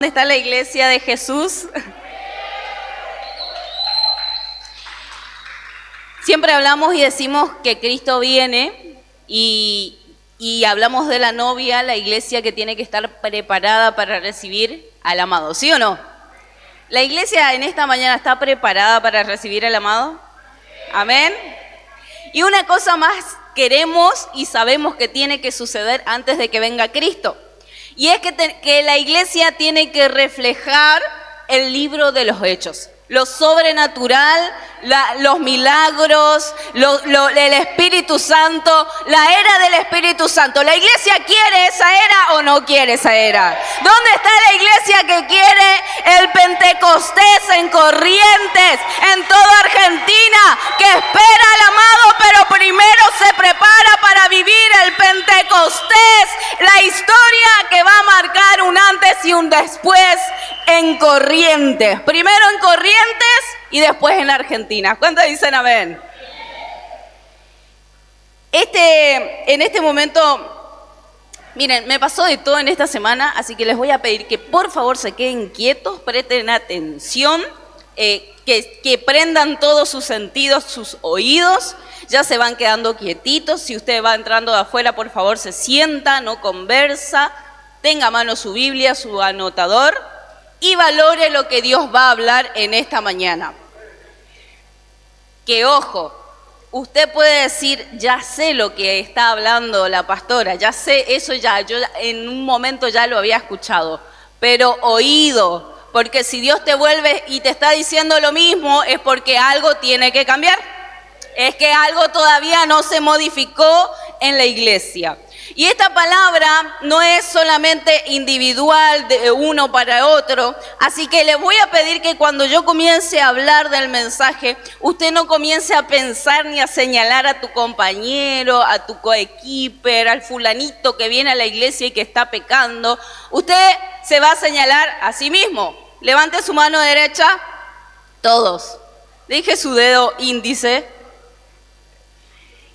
¿Dónde está la iglesia de Jesús? Siempre hablamos y decimos que Cristo viene y hablamos de la novia, la iglesia que tiene que estar preparada para recibir al amado, ¿sí o no? ¿La iglesia en esta mañana está preparada para recibir al amado? Amén. Y una cosa más queremos y sabemos que tiene que suceder antes de que venga Cristo. Y es que la iglesia tiene que reflejar el libro de los hechos. Lo sobrenatural, los milagros, el Espíritu Santo, la era del Espíritu Santo. ¿La iglesia quiere esa era o no quiere esa era? ¿Dónde está la iglesia que quiere el Pentecostés en Corrientes, en toda Argentina, que espera al amado, pero primero se prepara para vivir el Pentecostés? La historia que va a marcar un antes y un después en Corrientes. Primero en Corrientes y después en Argentina. ¿Cuántos dicen amén? En este momento, miren, me pasó de todo en esta semana, así que les voy a pedir que por favor se queden quietos, presten atención, que prendan todos sus sentidos, sus oídos. Ya se van quedando quietitos. Si usted va entrando de afuera, por favor se sienta, no conversa, tenga a mano su Biblia, su anotador y valore lo que Dios va a hablar en esta mañana. Que ojo, usted puede decir, ya sé lo que está hablando la pastora, ya sé eso, yo en un momento ya lo había escuchado, pero oído, porque si Dios te vuelve y te está diciendo lo mismo es porque algo tiene que cambiar, es que algo todavía no se modificó en la iglesia. Y esta palabra no es solamente individual de uno para otro, así que le voy a pedir que cuando yo comience a hablar del mensaje, usted no comience a pensar ni a señalar a tu compañero, a tu coequiper, al fulanito que viene a la iglesia y que está pecando. Usted se va a señalar a sí mismo. Levante su mano derecha, todos. Deje su dedo índice.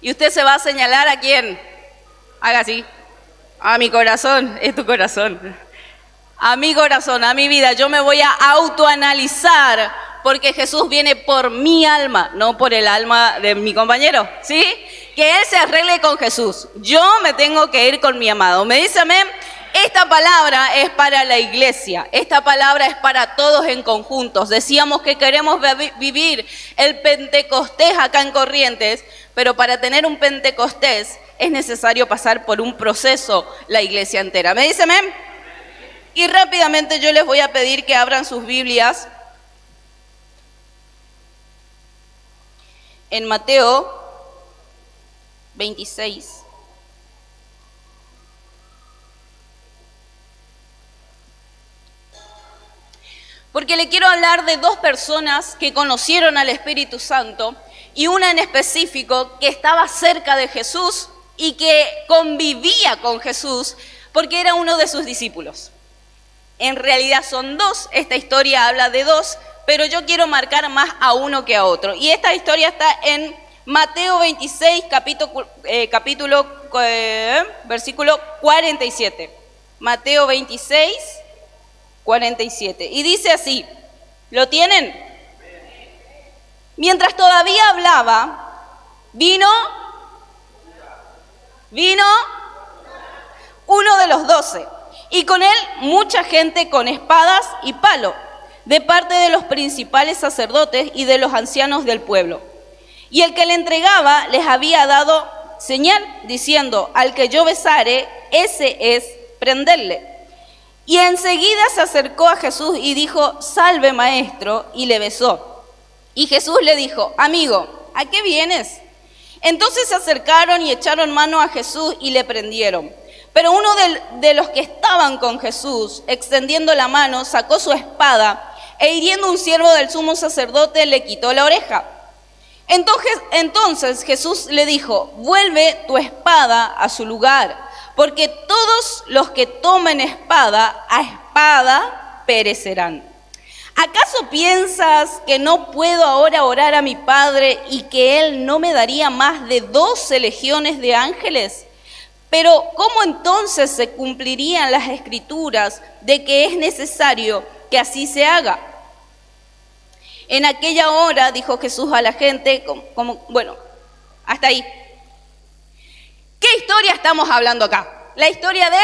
Y usted se va a señalar ¿a quién? Haga así. A mi corazón, es tu corazón. A mi corazón, a mi vida. Yo me voy a autoanalizar porque Jesús viene por mi alma, no por el alma de mi compañero, ¿sí? Que Él se arregle con Jesús. Yo me tengo que ir con mi amado. ¿Me dice amén? Esta palabra es para la iglesia, esta palabra es para todos en conjuntos. Decíamos que queremos vivir el Pentecostés acá en Corrientes, pero para tener un Pentecostés es necesario pasar por un proceso la iglesia entera. ¿Me dice amén? Y rápidamente yo les voy a pedir que abran sus Biblias en Mateo 26. Porque le quiero hablar de dos personas que conocieron al Espíritu Santo y una en específico que estaba cerca de Jesús y que convivía con Jesús porque era uno de sus discípulos. En realidad son dos, esta historia habla de dos, pero yo quiero marcar más a uno que a otro. Y esta historia está en Mateo 26, versículo 47. Mateo 26, 47. Y dice así, ¿lo tienen? Mientras todavía hablaba, vino uno de los 12, y con él mucha gente con espadas y palo, de parte de los principales sacerdotes y de los ancianos del pueblo. Y el que le entregaba les había dado señal, diciendo, al que yo besare, ese es prenderle. Y enseguida se acercó a Jesús y dijo, salve maestro, y le besó. Y Jesús le dijo, amigo, ¿a qué vienes? Entonces se acercaron y echaron mano a Jesús y le prendieron. Pero uno de los que estaban con Jesús, extendiendo la mano, sacó su espada e hiriendo a un siervo del sumo sacerdote, le quitó la oreja. Entonces Jesús le dijo, vuelve tu espada a su lugar, porque todos los que tomen espada, a espada perecerán. ¿Acaso piensas que no puedo ahora orar a mi Padre y que Él no me daría más de 12 legiones de ángeles? Pero ¿cómo entonces se cumplirían las escrituras de que es necesario que así se haga? En aquella hora dijo Jesús a la gente, bueno, hasta ahí. ¿Qué historia estamos hablando acá? La historia de...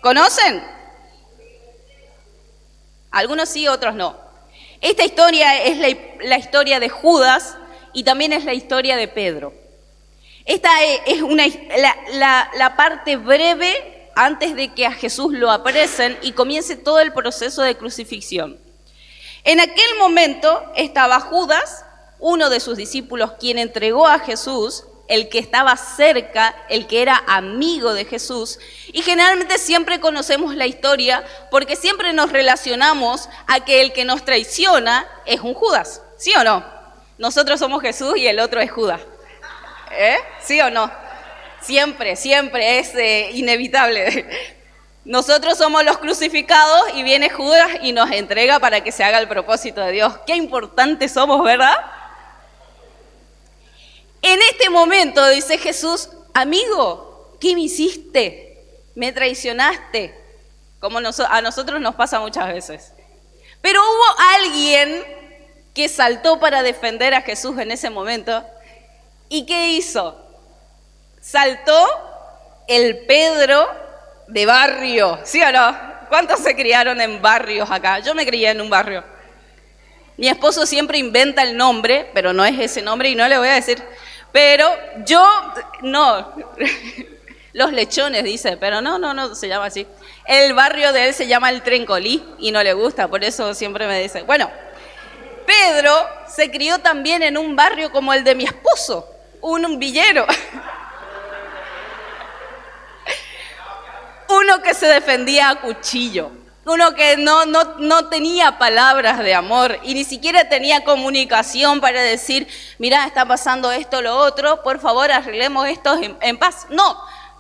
¿Conocen? Algunos sí, otros no. Esta historia es la historia de Judas y también es la historia de Pedro. Esta es la parte breve antes de que a Jesús lo apresen y comience todo el proceso de crucifixión. En aquel momento estaba Judas, uno de sus discípulos, quien entregó a Jesús, el que estaba cerca, el que era amigo de Jesús. Y generalmente siempre conocemos la historia porque siempre nos relacionamos a que el que nos traiciona es un Judas, ¿sí o no? Nosotros somos Jesús y el otro es Judas. ¿Sí o no? Siempre es inevitable. Nosotros somos los crucificados y viene Judas y nos entrega para que se haga el propósito de Dios. Qué importantes somos, ¿verdad? En este momento dice Jesús, amigo, ¿qué me hiciste? Me traicionaste, como a nosotros nos pasa muchas veces. Pero hubo alguien que saltó para defender a Jesús en ese momento. ¿Y qué hizo? Saltó el Pedro de barrio, ¿sí o no? ¿Cuántos se criaron en barrios acá? Yo me crié en un barrio. Mi esposo siempre inventa el nombre, pero no es ese nombre y no le voy a decir. Pero yo, no, Los Lechones dice, pero no se llama así. El barrio de él se llama el Trencolí y no le gusta, por eso siempre me dice. Bueno, Pedro se crió también en un barrio como el de mi esposo, un villero. Uno que se defendía a cuchillo, uno que no tenía palabras de amor y ni siquiera tenía comunicación para decir, mira, está pasando esto, lo otro, por favor arreglemos esto en paz. No,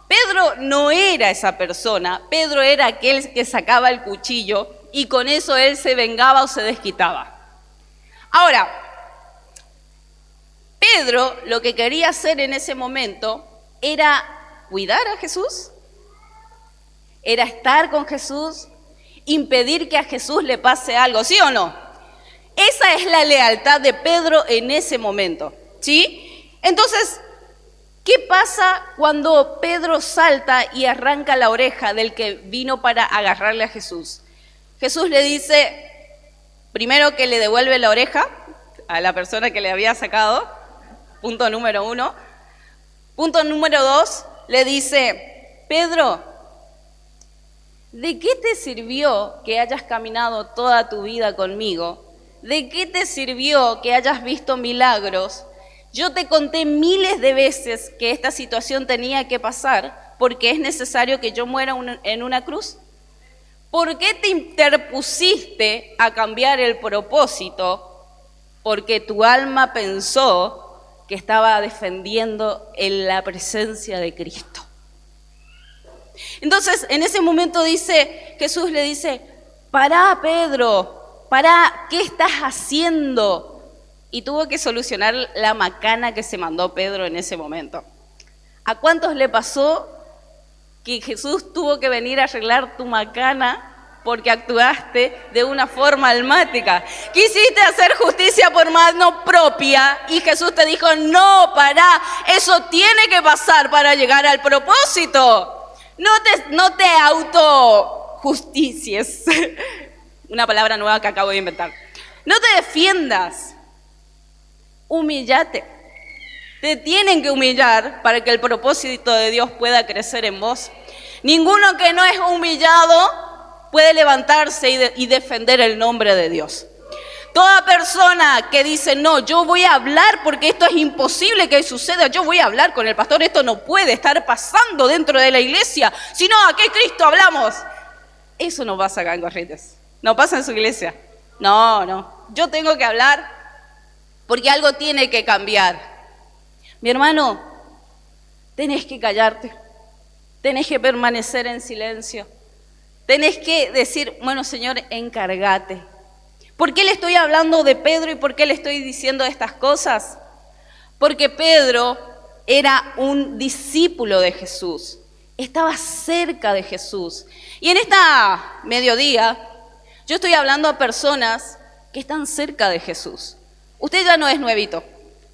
Pedro no era esa persona, Pedro era aquel que sacaba el cuchillo y con eso él se vengaba o se desquitaba. Ahora, Pedro lo que quería hacer en ese momento era cuidar a Jesús, era estar con Jesús, impedir que a Jesús le pase algo, ¿sí o no? Esa es la lealtad de Pedro en ese momento, ¿sí? Entonces, ¿qué pasa cuando Pedro salta y arranca la oreja del que vino para agarrarle a Jesús? Jesús le dice, primero que le devuelve la oreja a la persona que le había sacado, punto número 1. Punto número 2, le dice, Pedro, ¿de qué te sirvió que hayas caminado toda tu vida conmigo? ¿De qué te sirvió que hayas visto milagros? Yo te conté miles de veces que esta situación tenía que pasar porque es necesario que yo muera en una cruz. ¿Por qué te interpusiste a cambiar el propósito? Porque tu alma pensó que estaba defendiendo en la presencia de Cristo. Entonces, en ese momento Jesús le dice, pará, Pedro, pará, ¿qué estás haciendo? Y tuvo que solucionar la macana que se mandó Pedro en ese momento. ¿A cuántos le pasó que Jesús tuvo que venir a arreglar tu macana porque actuaste de una forma almática? Quisiste hacer justicia por mano propia y Jesús te dijo, no, pará, eso tiene que pasar para llegar al propósito. No te autojusticies. Una palabra nueva que acabo de inventar. No te defiendas. Humíllate. Te tienen que humillar para que el propósito de Dios pueda crecer en vos. Ninguno que no es humillado puede levantarse y defender el nombre de Dios. Toda persona que dice, no, yo voy a hablar porque esto es imposible que suceda, yo voy a hablar con el pastor, esto no puede estar pasando dentro de la iglesia, sino ¿a qué Cristo hablamos? Eso no pasa acá en Corrientes, no pasa en su iglesia. No, yo tengo que hablar porque algo tiene que cambiar. Mi hermano, tenés que callarte, tenés que permanecer en silencio, tenés que decir, bueno, Señor, encárgate. ¿Por qué le estoy hablando de Pedro y por qué le estoy diciendo estas cosas? Porque Pedro era un discípulo de Jesús, estaba cerca de Jesús. Y en esta mediodía, yo estoy hablando a personas que están cerca de Jesús. Usted ya no es nuevito,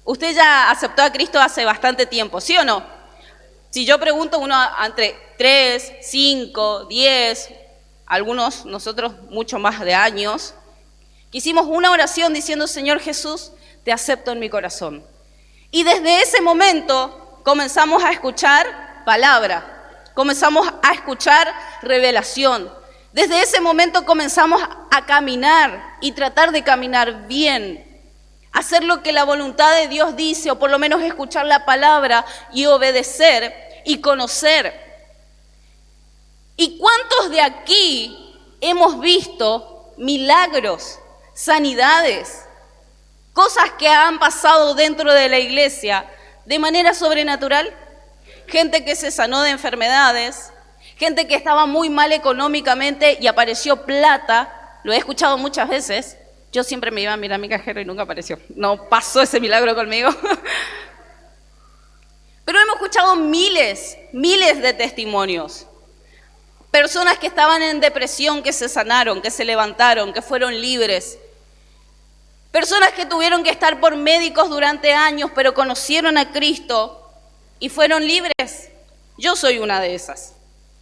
usted ya aceptó a Cristo hace bastante tiempo, ¿sí o no? Si yo pregunto uno entre 3, 5, 10, algunos nosotros mucho más de años, que hicimos una oración diciendo, Señor Jesús, te acepto en mi corazón. Y desde ese momento comenzamos a escuchar palabra, comenzamos a escuchar revelación. Desde ese momento comenzamos a caminar y tratar de caminar bien, hacer lo que la voluntad de Dios dice, o por lo menos escuchar la palabra y obedecer y conocer. ¿Y cuántos de aquí hemos visto milagros, sanidades, cosas que han pasado dentro de la iglesia de manera sobrenatural? Gente que se sanó de enfermedades, gente que estaba muy mal económicamente y apareció plata, lo he escuchado muchas veces. Yo siempre me iba a mirar a mi cajero y nunca apareció. No pasó ese milagro conmigo. Pero hemos escuchado miles de testimonios. Personas que estaban en depresión, que se sanaron, que se levantaron, que fueron libres. Personas que tuvieron que estar por médicos durante años, pero conocieron a Cristo y fueron libres. Yo soy una de esas.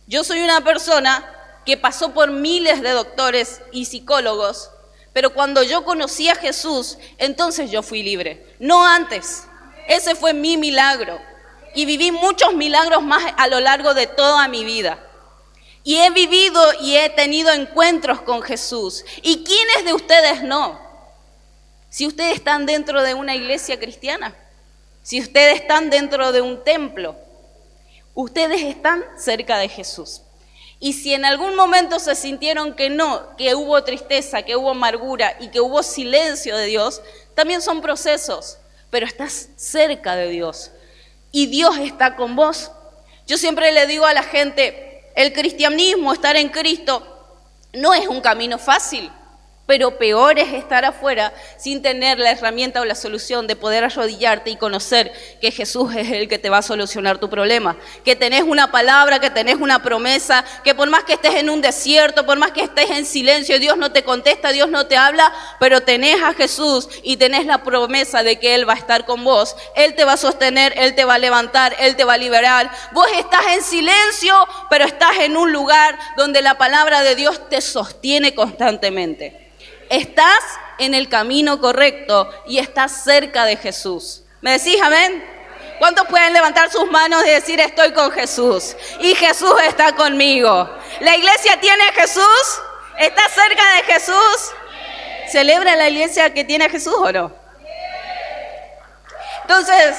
Yo soy una persona que pasó por miles de doctores y psicólogos, pero cuando yo conocí a Jesús, entonces yo fui libre. No antes. Ese fue mi milagro. Y viví muchos milagros más a lo largo de toda mi vida. Y he vivido y he tenido encuentros con Jesús. ¿Y quiénes de ustedes no? Si ustedes están dentro de una iglesia cristiana, si ustedes están dentro de un templo, ustedes están cerca de Jesús. Y si en algún momento se sintieron que no, que hubo tristeza, que hubo amargura y que hubo silencio de Dios, también son procesos, pero estás cerca de Dios y Dios está con vos. Yo siempre le digo a la gente, el cristianismo, estar en Cristo, no es un camino fácil, pero peor es estar afuera sin tener la herramienta o la solución de poder arrodillarte y conocer que Jesús es el que te va a solucionar tu problema, que tenés una palabra, que tenés una promesa, que por más que estés en un desierto, por más que estés en silencio, Dios no te contesta, Dios no te habla, pero tenés a Jesús y tenés la promesa de que Él va a estar con vos, Él te va a sostener, Él te va a levantar, Él te va a liberar. Vos estás en silencio, pero estás en un lugar donde la palabra de Dios te sostiene constantemente. Estás en el camino correcto y estás cerca de Jesús. ¿Me decís amén? ¿Cuántos pueden levantar sus manos y decir estoy con Jesús? Y Jesús está conmigo. ¿La iglesia tiene a Jesús? ¿Está cerca de Jesús? ¿Celebra la iglesia que tiene a Jesús o no? Entonces,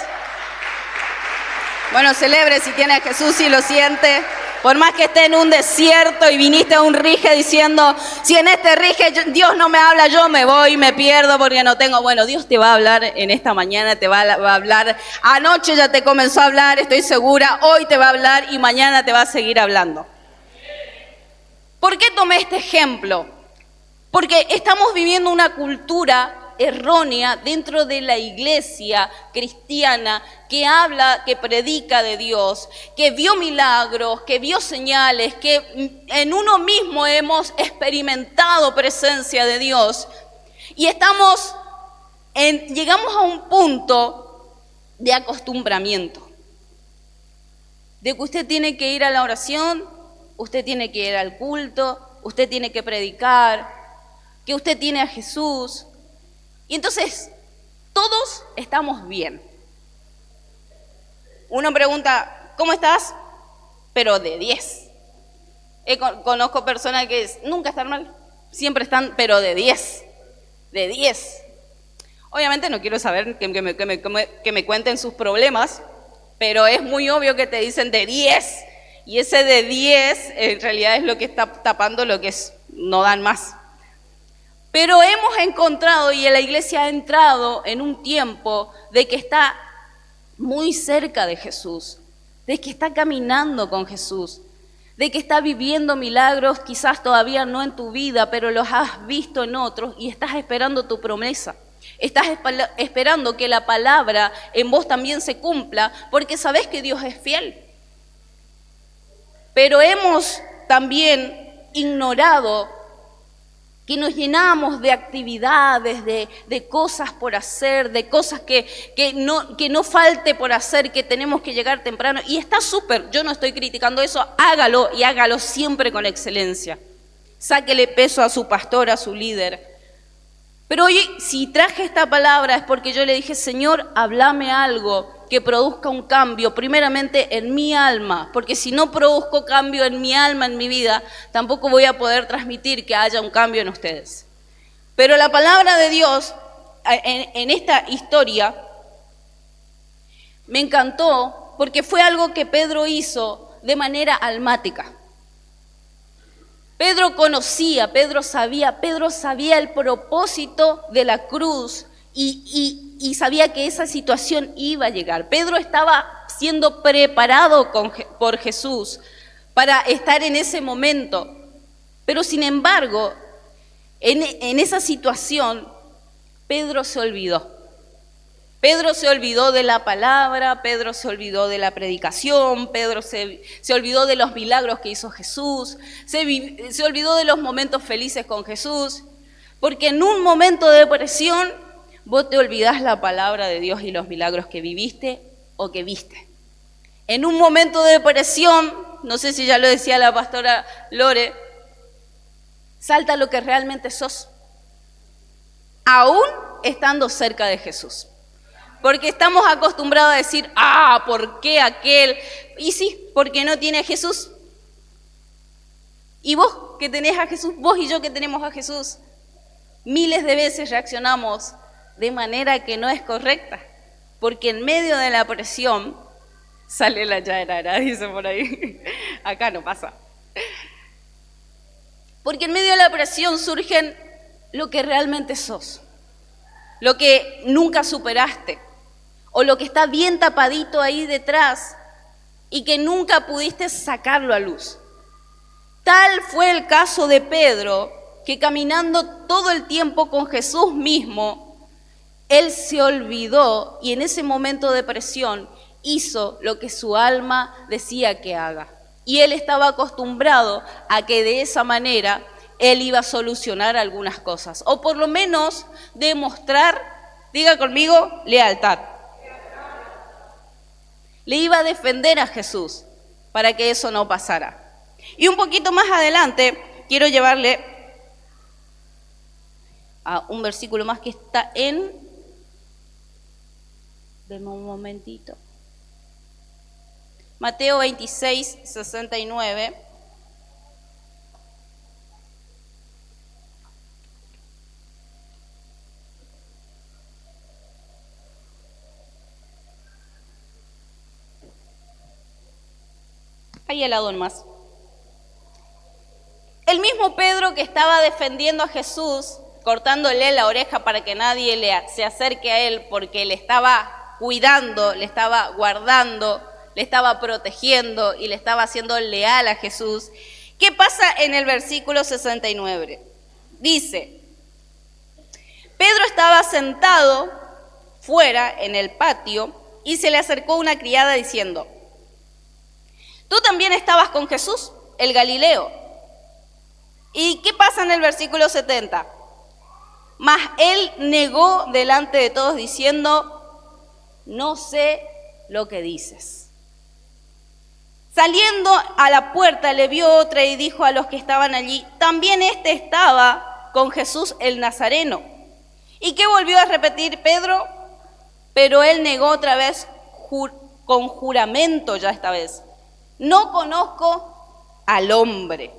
bueno, celebre si tiene a Jesús, si lo siente. Por más que esté en un desierto y viniste a un rige diciendo, si en este rige Dios no me habla, yo me voy, me pierdo porque no tengo. Bueno, Dios te va a hablar en esta mañana, te va a hablar. Anoche ya te comenzó a hablar, estoy segura. Hoy te va a hablar y mañana te va a seguir hablando. ¿Por qué tomé este ejemplo? Porque estamos viviendo una cultura errónea dentro de la iglesia cristiana que habla, que predica de Dios, que vio milagros, que vio señales, que en uno mismo hemos experimentado presencia de Dios y llegamos a un punto de acostumbramiento, de que usted tiene que ir a la oración, usted tiene que ir al culto, usted tiene que predicar, que usted tiene a Jesús. Y entonces, todos estamos bien. Uno pregunta, ¿cómo estás? Pero de 10. Conozco personas que nunca están mal, siempre están, pero de 10. De 10. Obviamente no quiero saber que me cuenten sus problemas, pero es muy obvio que te dicen de 10. Y ese de 10 en realidad es lo que está tapando lo que no dan más. Pero hemos encontrado y la iglesia ha entrado en un tiempo de que está muy cerca de Jesús, de que está caminando con Jesús, de que está viviendo milagros, quizás todavía no en tu vida, pero los has visto en otros y estás esperando tu promesa. Estás esperando que la palabra en vos también se cumpla porque sabés que Dios es fiel. Pero hemos también ignorado que nos llenamos de actividades, de cosas por hacer, de cosas que no falte por hacer, que tenemos que llegar temprano. Y está súper, yo no estoy criticando eso, hágalo y hágalo siempre con excelencia. Sáquele peso a su pastor, a su líder. Pero hoy, si traje esta palabra es porque yo le dije, Señor, háblame algo que produzca un cambio, primeramente en mi alma, porque si no produzco cambio en mi alma, en mi vida, tampoco voy a poder transmitir que haya un cambio en ustedes. Pero la palabra de Dios, en esta historia, me encantó porque fue algo que Pedro hizo de manera almática. Pedro conocía, Pedro sabía el propósito de la cruz y sabía que esa situación iba a llegar. Pedro estaba siendo preparado por Jesús para estar en ese momento, pero sin embargo, en esa situación, Pedro se olvidó. Pedro se olvidó de la palabra, Pedro se olvidó de la predicación, Pedro se olvidó de los milagros que hizo Jesús, se olvidó de los momentos felices con Jesús, porque en un momento de depresión vos te olvidás la palabra de Dios y los milagros que viviste o que viste. En un momento de depresión, no sé si ya lo decía la pastora Lore, salta lo que realmente sos, aún estando cerca de Jesús. Porque estamos acostumbrados a decir, ¿por qué aquel? Y sí, porque no tiene a Jesús. Y vos que tenés a Jesús, vos y yo que tenemos a Jesús, miles de veces reaccionamos de manera que no es correcta. Porque en medio de la presión sale la yarara, dice por ahí. Acá no pasa. Porque en medio de la presión surgen lo que realmente sos, lo que nunca superaste, o lo que está bien tapadito ahí detrás y que nunca pudiste sacarlo a luz. Tal fue el caso de Pedro, que caminando todo el tiempo con Jesús mismo, él se olvidó y en ese momento de presión hizo lo que su alma decía que haga. Y él estaba acostumbrado a que de esa manera él iba a solucionar algunas cosas, o por lo menos demostrar, diga conmigo, lealtad. Le iba a defender a Jesús para que eso no pasara. Y un poquito más adelante quiero llevarle a un versículo más que está en... Deme un momentito. Mateo 26, 69. Ahí al lado más. El mismo Pedro que estaba defendiendo a Jesús, cortándole la oreja para que nadie se acerque a él, porque le estaba cuidando, le estaba guardando, le estaba protegiendo y le estaba haciendo leal a Jesús. ¿Qué pasa en el versículo 69? Dice, Pedro estaba sentado fuera en el patio y se le acercó una criada diciendo, tú también estabas con Jesús, el Galileo. ¿Y qué pasa en el versículo 70? Mas él negó delante de todos diciendo, no sé lo que dices. Saliendo a la puerta le vio otra y dijo a los que estaban allí, también este estaba con Jesús el Nazareno. ¿Y qué volvió a repetir Pedro? Pero él negó otra vez con juramento ya esta vez. No conozco al hombre.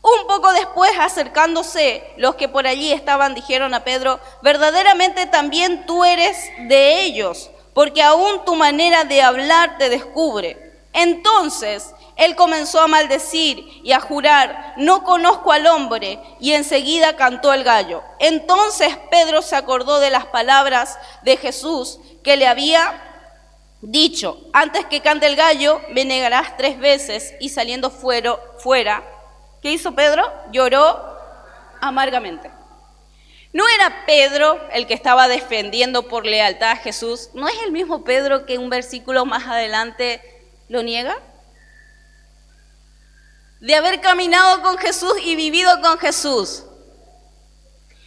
Un poco después, acercándose, los que por allí estaban dijeron a Pedro, verdaderamente también tú eres de ellos, porque aún tu manera de hablar te descubre. Entonces, él comenzó a maldecir y a jurar, no conozco al hombre, y enseguida cantó el gallo. Entonces Pedro se acordó de las palabras de Jesús que le había dicho, antes que cante el gallo, me negarás 3 veces, y saliendo fuera, ¿qué hizo Pedro? Lloró amargamente. ¿No era Pedro el que estaba defendiendo por lealtad a Jesús? ¿No es el mismo Pedro que un versículo más adelante lo niega? De haber caminado con Jesús y vivido con Jesús.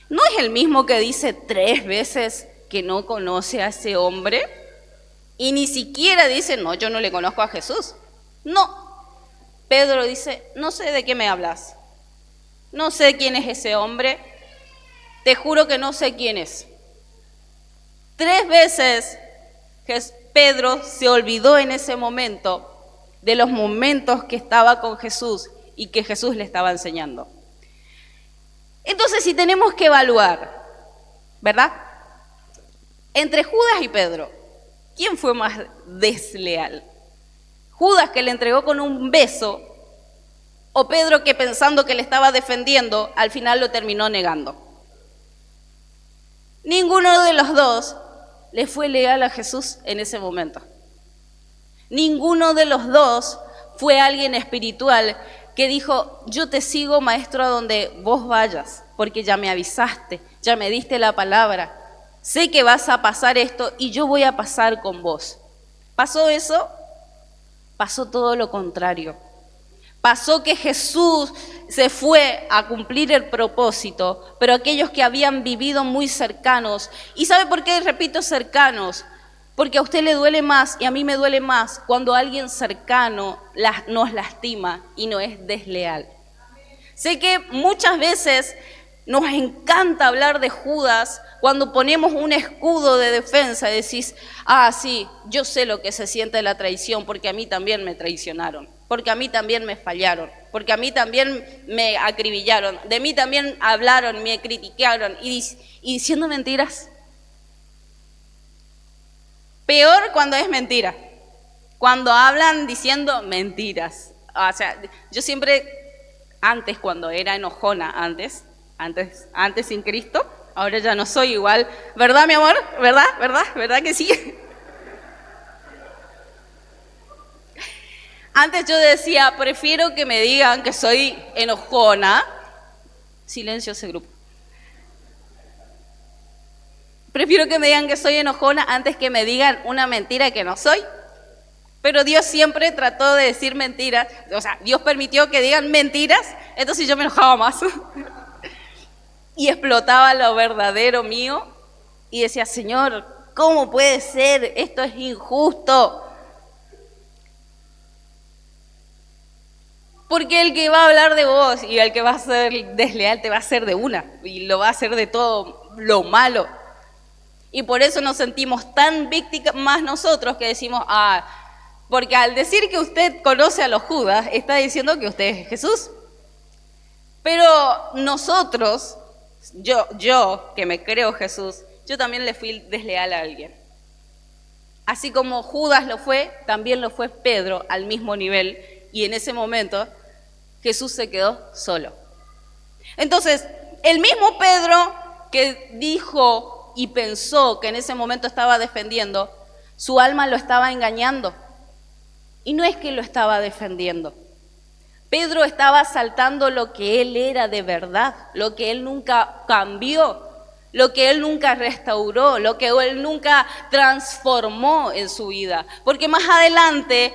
¿No es el mismo que dice 3 veces que no conoce a ese hombre? Y ni siquiera dice, no, yo no le conozco a Jesús. No. Pedro dice, no sé de qué me hablas. No sé quién es ese hombre. Te juro que no sé quién es. 3 veces Pedro se olvidó en ese momento de los momentos que estaba con Jesús y que Jesús le estaba enseñando. Entonces, si tenemos que evaluar, ¿verdad? Entre Judas y Pedro, ¿quién fue más desleal? ¿Judas, que le entregó con un beso, o Pedro, que pensando que le estaba defendiendo, al final lo terminó negando? Ninguno de los dos le fue leal a Jesús en ese momento. Ninguno de los dos fue alguien espiritual que dijo, yo te sigo, maestro, a donde vos vayas, porque ya me avisaste, ya me diste la palabra, sé que vas a pasar esto y yo voy a pasar con vos. ¿Pasó eso? Pasó todo lo contrario. Pasó que Jesús se fue a cumplir el propósito, pero aquellos que habían vivido muy cercanos, ¿y sabe por qué repito cercanos? Porque a usted le duele más y a mí me duele más cuando alguien cercano nos lastima y no es desleal. Sé que muchas veces nos encanta hablar de Judas cuando ponemos un escudo de defensa y decís, sí, yo sé lo que se siente la traición porque a mí también me traicionaron, porque a mí también me fallaron, porque a mí también me acribillaron, de mí también hablaron, me criticaron y diciendo mentiras. Peor cuando es mentira, cuando hablan diciendo mentiras. O sea, yo siempre, antes cuando era enojona, antes sin Cristo, ahora ya no soy igual. ¿Verdad, mi amor? ¿Verdad? ¿Verdad? ¿Verdad que sí? Antes yo decía, prefiero que me digan que soy enojona. Silencio ese grupo. Prefiero que me digan que soy enojona antes que me digan una mentira que no soy. Pero Dios siempre trató de decir mentiras. O sea, Dios permitió que digan mentiras, entonces yo me enojaba más. Y explotaba lo verdadero mío y decía, Señor, ¿cómo puede ser? Esto es injusto. Porque el que va a hablar de vos y el que va a ser desleal te va a hacer de una y lo va a hacer de todo lo malo. Y por eso nos sentimos tan víctimas nosotros que decimos, porque al decir que usted conoce a los Judas, está diciendo que usted es Jesús. Pero nosotros, yo que me creo Jesús, yo también le fui desleal a alguien. Así como Judas lo fue, también lo fue Pedro al mismo nivel. Y en ese momento Jesús se quedó solo. Entonces, el mismo Pedro que dijo y pensó que en ese momento estaba defendiendo, su alma lo estaba engañando. Y no es que lo estaba defendiendo. Pedro estaba saltando lo que él era de verdad, lo que él nunca cambió, lo que él nunca restauró, lo que él nunca transformó en su vida. Porque más adelante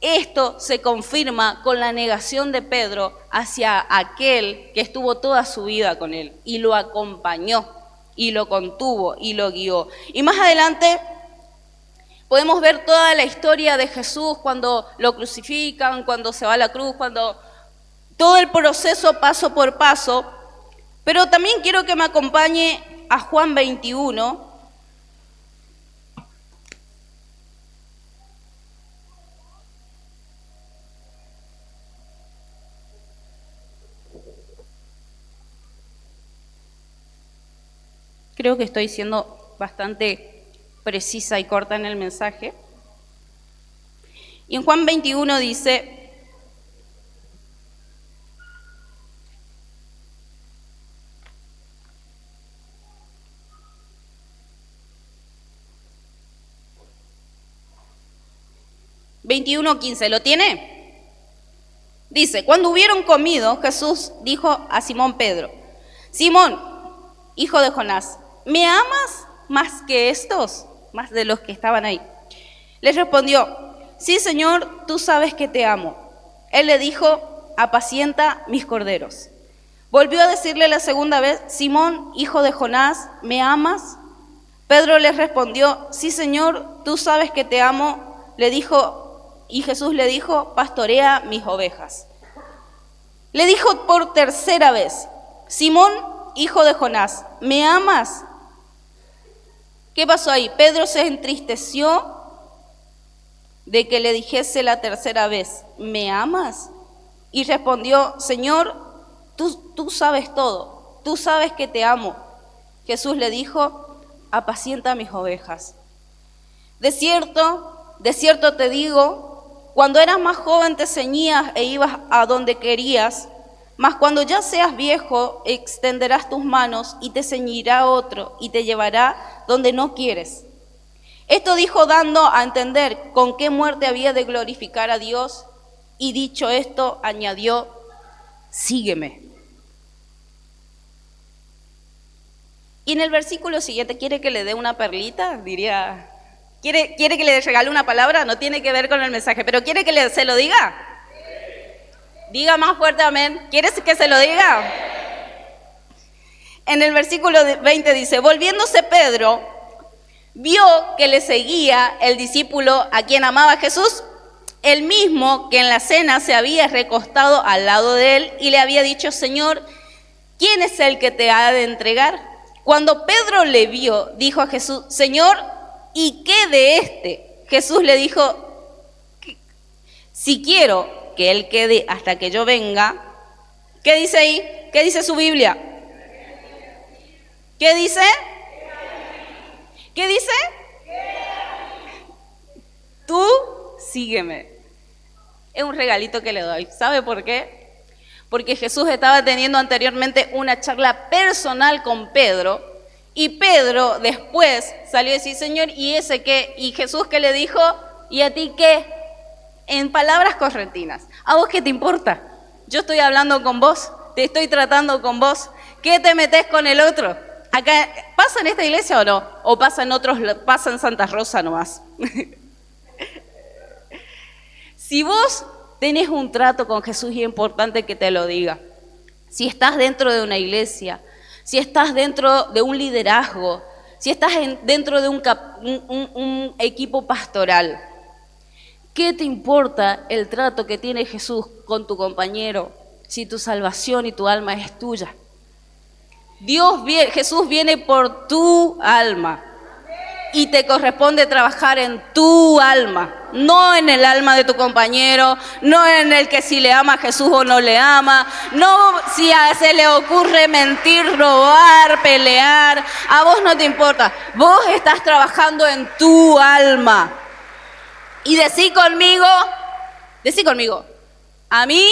esto se confirma con la negación de Pedro hacia aquel que estuvo toda su vida con él y lo acompañó y lo contuvo y lo guió. Y más adelante podemos ver toda la historia de Jesús cuando lo crucifican, cuando se va a la cruz, cuando todo el proceso paso por paso. Pero también quiero que me acompañe a Juan 21. Creo que estoy siendo bastante precisa y corta en el mensaje. Y en Juan 21 dice, (21:15) ¿lo tiene? Dice, cuando hubieron comido, Jesús dijo a Simón Pedro, Simón, hijo de Jonás, ¿me amas más que estos? Más de los que estaban ahí. Les respondió, sí, Señor, tú sabes que te amo. Él le dijo, apacienta mis corderos. Volvió a decirle la segunda vez, Simón, hijo de Jonás, ¿me amas? Pedro le respondió, sí, Señor, tú sabes que te amo. Le dijo, y Jesús le dijo, pastorea mis ovejas. Le dijo por tercera vez, Simón, hijo de Jonás, ¿me amas? ¿Qué pasó ahí? Pedro se entristeció de que le dijese la tercera vez, ¿me amas? Y respondió, Señor, tú sabes todo, tú sabes que te amo. Jesús le dijo, apacienta mis ovejas. De cierto te digo, cuando eras más joven te ceñías e ibas a donde querías, mas cuando ya seas viejo extenderás tus manos y te ceñirá otro y te llevará donde no quieres. Esto dijo dando a entender con qué muerte había de glorificar a Dios, y dicho esto añadió, sígueme. Y en el versículo siguiente, ¿quiere que le dé una perlita? Diría, ¿quiere que le regale una palabra? No tiene que ver con el mensaje, pero ¿quiere que se lo diga? Diga más fuerte amén. ¿Quieres que se lo diga? En el versículo 20 dice, volviéndose Pedro, vio que le seguía el discípulo a quien amaba Jesús, el mismo que en la cena se había recostado al lado de él y le había dicho, Señor, ¿quién es el que te ha de entregar? Cuando Pedro le vio, dijo a Jesús, Señor, ¿y qué de este? Jesús le dijo, si quiero que él quede hasta que yo venga. ¿Qué dice ahí? ¿Qué dice su Biblia? ¿Qué dice? ¿Qué dice? Tú sígueme. Es un regalito que le doy. ¿Sabe por qué? Porque Jesús estaba teniendo anteriormente una charla personal con Pedro y Pedro después salió a decir, Señor, ¿y ese qué? Y Jesús que le dijo, ¿y a ti qué? En palabras correntinas, ¿a vos qué te importa? Yo estoy hablando con vos, te estoy tratando con vos, ¿qué te metés con el otro? Acá, ¿pasa en esta iglesia o no? ¿O pasa en otros, pasa en Santa Rosa nomás? Si vos tenés un trato con Jesús y es importante que te lo diga. Si estás dentro de una iglesia, si estás dentro de un liderazgo, si estás dentro de un equipo pastoral, ¿qué te importa el trato que tiene Jesús con tu compañero si tu salvación y tu alma es tuya? Jesús viene por tu alma y te corresponde trabajar en tu alma, no en el alma de tu compañero, no en el que si le ama a Jesús o no le ama, no si se le ocurre mentir, robar, pelear, a vos no te importa, vos estás trabajando en tu alma. Y decí conmigo, a mí,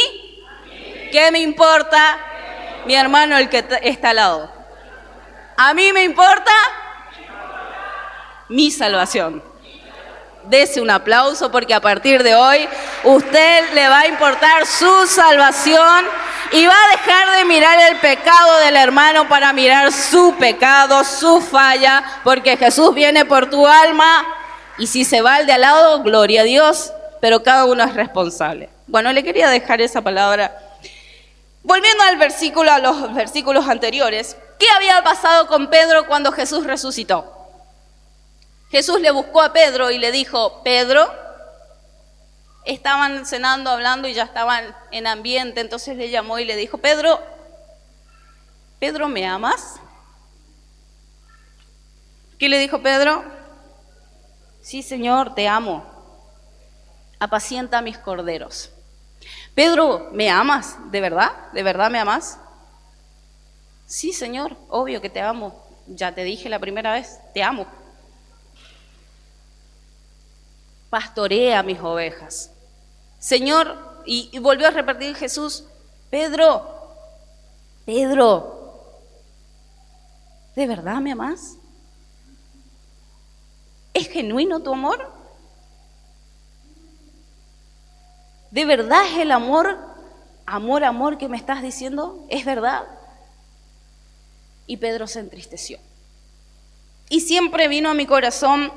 ¿qué me importa? Mi hermano el que está al lado. A mí me importa mi salvación. Dese un aplauso porque a partir de hoy usted le va a importar su salvación y va a dejar de mirar el pecado del hermano para mirar su pecado, su falla, porque Jesús viene por tu alma y si se va al de al lado, gloria a Dios, pero cada uno es responsable. Bueno, le quería dejar esa palabra. Volviendo a los versículos anteriores, ¿qué había pasado con Pedro cuando Jesús resucitó? Jesús le buscó a Pedro y le dijo, Pedro, estaban cenando, hablando y ya estaban en ambiente, entonces le llamó y le dijo, Pedro, ¿me amas? ¿Qué le dijo Pedro? Sí, Señor, te amo. Apacienta mis corderos. Pedro, ¿me amas? ¿De verdad? ¿De verdad me amas? Sí, Señor, obvio que te amo. Ya te dije la primera vez, te amo. Pastorea mis ovejas. Señor, y volvió a repetir Jesús, Pedro, ¿de verdad me amas? ¿Es genuino tu amor? ¿De verdad es el amor que me estás diciendo? ¿Es verdad? Y Pedro se entristeció. Y siempre vino a mi corazón,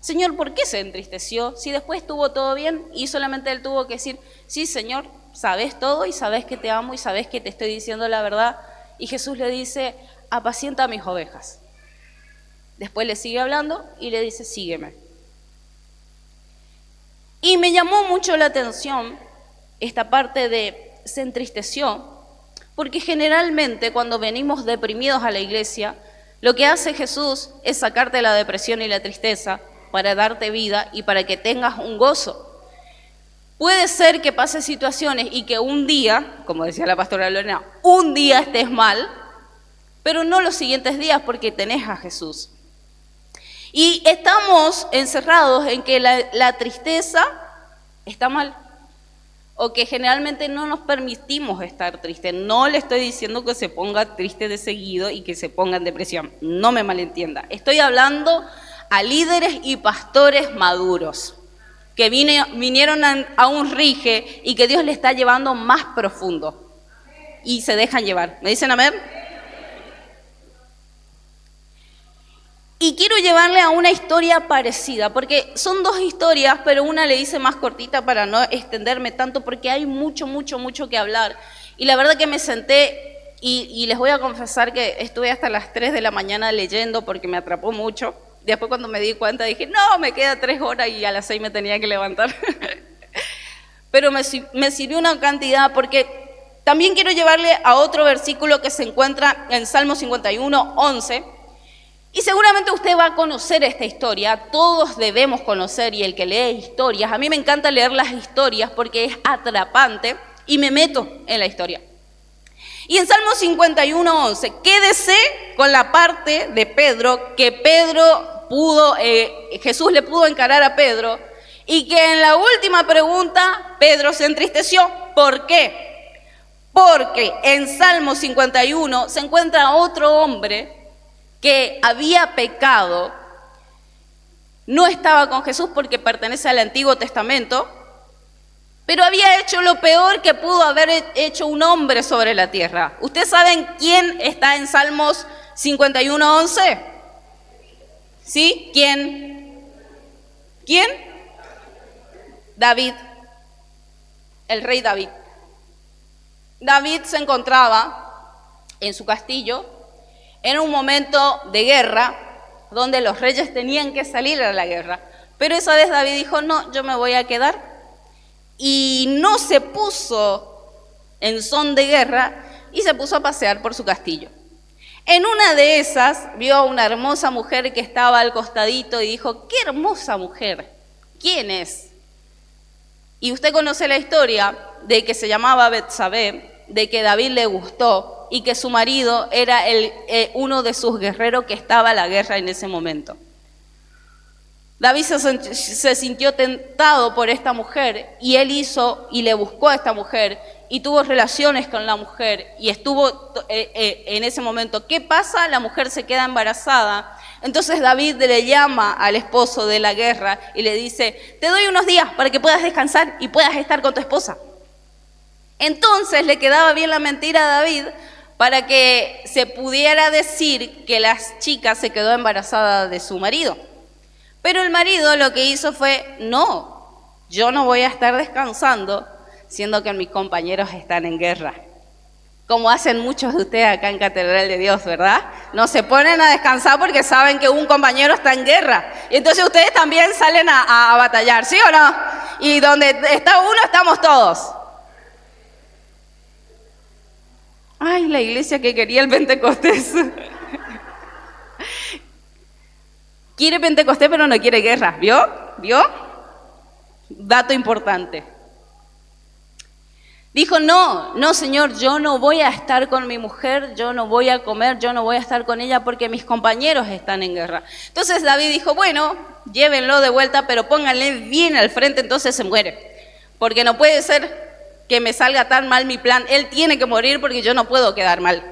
Señor, ¿por qué se entristeció? Si después estuvo todo bien y solamente él tuvo que decir, sí, Señor, sabes todo y sabes que te amo y sabes que te estoy diciendo la verdad. Y Jesús le dice, apacienta a mis ovejas. Después le sigue hablando y le dice, sígueme. Y me llamó mucho la atención esta parte de se entristeció, porque generalmente cuando venimos deprimidos a la iglesia, lo que hace Jesús es sacarte la depresión y la tristeza para darte vida y para que tengas un gozo. Puede ser que pase situaciones y que un día, como decía la pastora Lorena, un día estés mal, pero no los siguientes días porque tenés a Jesús. Y estamos encerrados en que la tristeza está mal, o que generalmente no nos permitimos estar tristes. No le estoy diciendo que se ponga triste de seguido y que se ponga en depresión, no me malentienda. Estoy hablando a líderes y pastores maduros, que vinieron a un rige y que Dios le está llevando más profundo y se dejan llevar. ¿Me dicen amén? Y quiero llevarle a una historia parecida, porque son dos historias, pero una le hice más cortita para no extenderme tanto, porque hay mucho que hablar. Y la verdad que me senté y les voy a confesar que estuve hasta las 3 de la mañana leyendo porque me atrapó mucho. Después cuando me di cuenta dije, no, me queda 3 horas y a las 6 me tenía que levantar. Pero me sirvió una cantidad porque también quiero llevarle a otro versículo que se encuentra en Salmo 51, 11. Y seguramente usted va a conocer esta historia, todos debemos conocer, y el que lee historias, a mí me encanta leer las historias porque es atrapante y me meto en la historia. Y en Salmo 51, 11, quédese con la parte de Pedro, que Jesús le pudo encarar a Pedro, y que en la última pregunta Pedro se entristeció. ¿Por qué? Porque en Salmo 51 se encuentra otro hombre que había pecado, no estaba con Jesús porque pertenece al Antiguo Testamento, pero había hecho lo peor que pudo haber hecho un hombre sobre la tierra. ¿Ustedes saben quién está en Salmos 51, 11? ¿Sí? ¿Quién? ¿Quién? David, el rey David. David se encontraba en su castillo. Era un momento de guerra, donde los reyes tenían que salir a la guerra. Pero esa vez David dijo, no, yo me voy a quedar. Y no se puso en son de guerra y se puso a pasear por su castillo. En una de esas vio a una hermosa mujer que estaba al costadito y dijo, qué hermosa mujer, ¿quién es? Y usted conoce la historia de que se llamaba Betsabé, de que David le gustó, y que su marido era uno de sus guerreros que estaba a la guerra en ese momento. David se sintió tentado por esta mujer y él hizo y le buscó a esta mujer y tuvo relaciones con la mujer y estuvo en ese momento. ¿Qué pasa? La mujer se queda embarazada. Entonces David le llama al esposo de la guerra y le dice, te doy unos días para que puedas descansar y puedas estar con tu esposa. Entonces le quedaba bien la mentira a David para que se pudiera decir que la chica se quedó embarazada de su marido. Pero el marido lo que hizo fue, no, yo no voy a estar descansando siendo que mis compañeros están en guerra. Como hacen muchos de ustedes acá en Catedral de Dios, ¿verdad? No se ponen a descansar porque saben que un compañero está en guerra. Y entonces ustedes también salen a batallar, ¿sí o no? Y donde está uno, estamos todos. Ay, la iglesia que quería el Pentecostés. Quiere Pentecostés, pero no quiere guerra. ¿Vio? Dato importante. Dijo, no, Señor, yo no voy a estar con mi mujer, yo no voy a comer, yo no voy a estar con ella porque mis compañeros están en guerra. Entonces David dijo, bueno, llévenlo de vuelta, pero pónganle bien al frente, entonces se muere. Porque no puede ser que me salga tan mal mi plan, él tiene que morir porque yo no puedo quedar mal.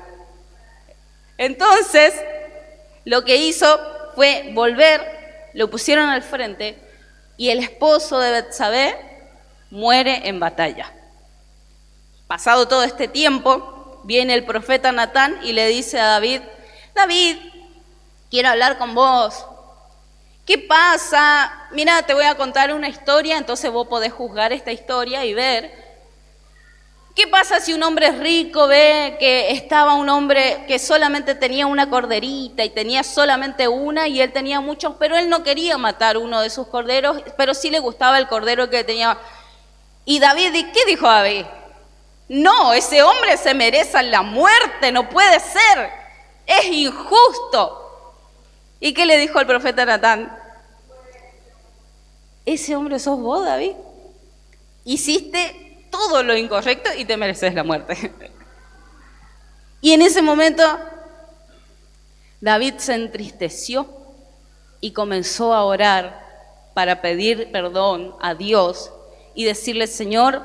Entonces, lo que hizo fue volver, lo pusieron al frente y el esposo de Betsabé muere en batalla. Pasado todo este tiempo, viene el profeta Natán y le dice a David, David, quiero hablar con vos. ¿Qué pasa? Mira, te voy a contar una historia, entonces vos podés juzgar esta historia y ver. ¿Qué pasa si un hombre rico ve que estaba un hombre que solamente tenía una corderita y tenía solamente una y él tenía muchos, pero él no quería matar uno de sus corderos, pero sí le gustaba el cordero que tenía? Y David, ¿qué dijo David? No, ese hombre se merece la muerte, no puede ser, es injusto. ¿Y qué le dijo el profeta Natán? Ese hombre sos vos, David. Hiciste todo lo incorrecto y te mereces la muerte. Y en ese momento David se entristeció y comenzó a orar para pedir perdón a Dios y decirle, Señor,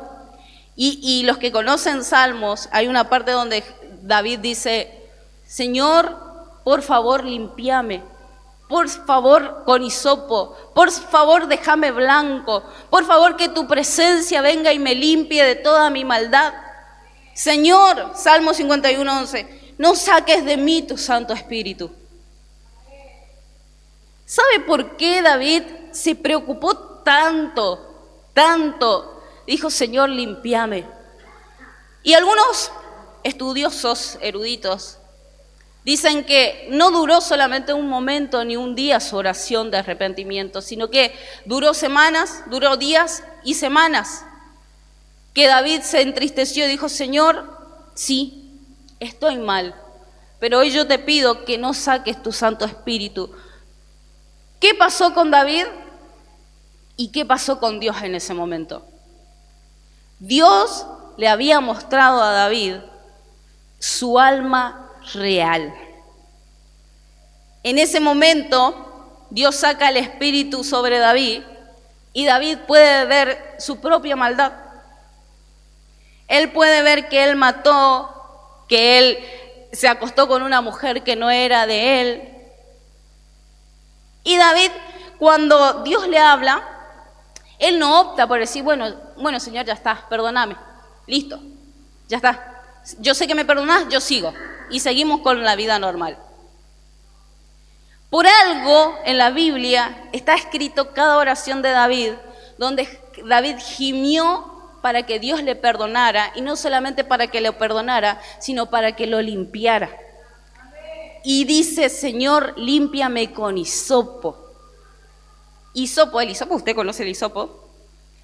y los que conocen Salmos, hay una parte donde David dice, Señor, por favor, limpiame. Por favor, con hisopo, por favor, déjame blanco, por favor, que tu presencia venga y me limpie de toda mi maldad. Señor, Salmo 51:11, no saques de mí tu Santo Espíritu. ¿Sabe por qué David se preocupó tanto? Dijo, Señor, limpiame. Y algunos estudiosos, eruditos, dicen que no duró solamente un momento ni un día su oración de arrepentimiento, sino que duró semanas, duró días y semanas. Que David se entristeció y dijo, Señor, sí, estoy mal, pero hoy yo te pido que no saques tu Santo Espíritu. ¿Qué pasó con David? ¿Y qué pasó con Dios en ese momento? Dios le había mostrado a David su alma real. En ese momento, Dios saca el espíritu sobre David y David puede ver su propia maldad. Él puede ver que él mató, que él se acostó con una mujer que no era de él. Y David, cuando Dios le habla, él no opta por decir, bueno, Señor, ya está, perdóname, listo, ya está. Yo sé que me perdonás, yo sigo. Y seguimos con la vida normal. Por algo en la Biblia está escrito cada oración de David, donde David gimió para que Dios le perdonara, y no solamente para que lo perdonara, sino para que lo limpiara. Y dice, Señor, límpiame con hisopo. Hisopo, el hisopo, ¿usted conoce el hisopo?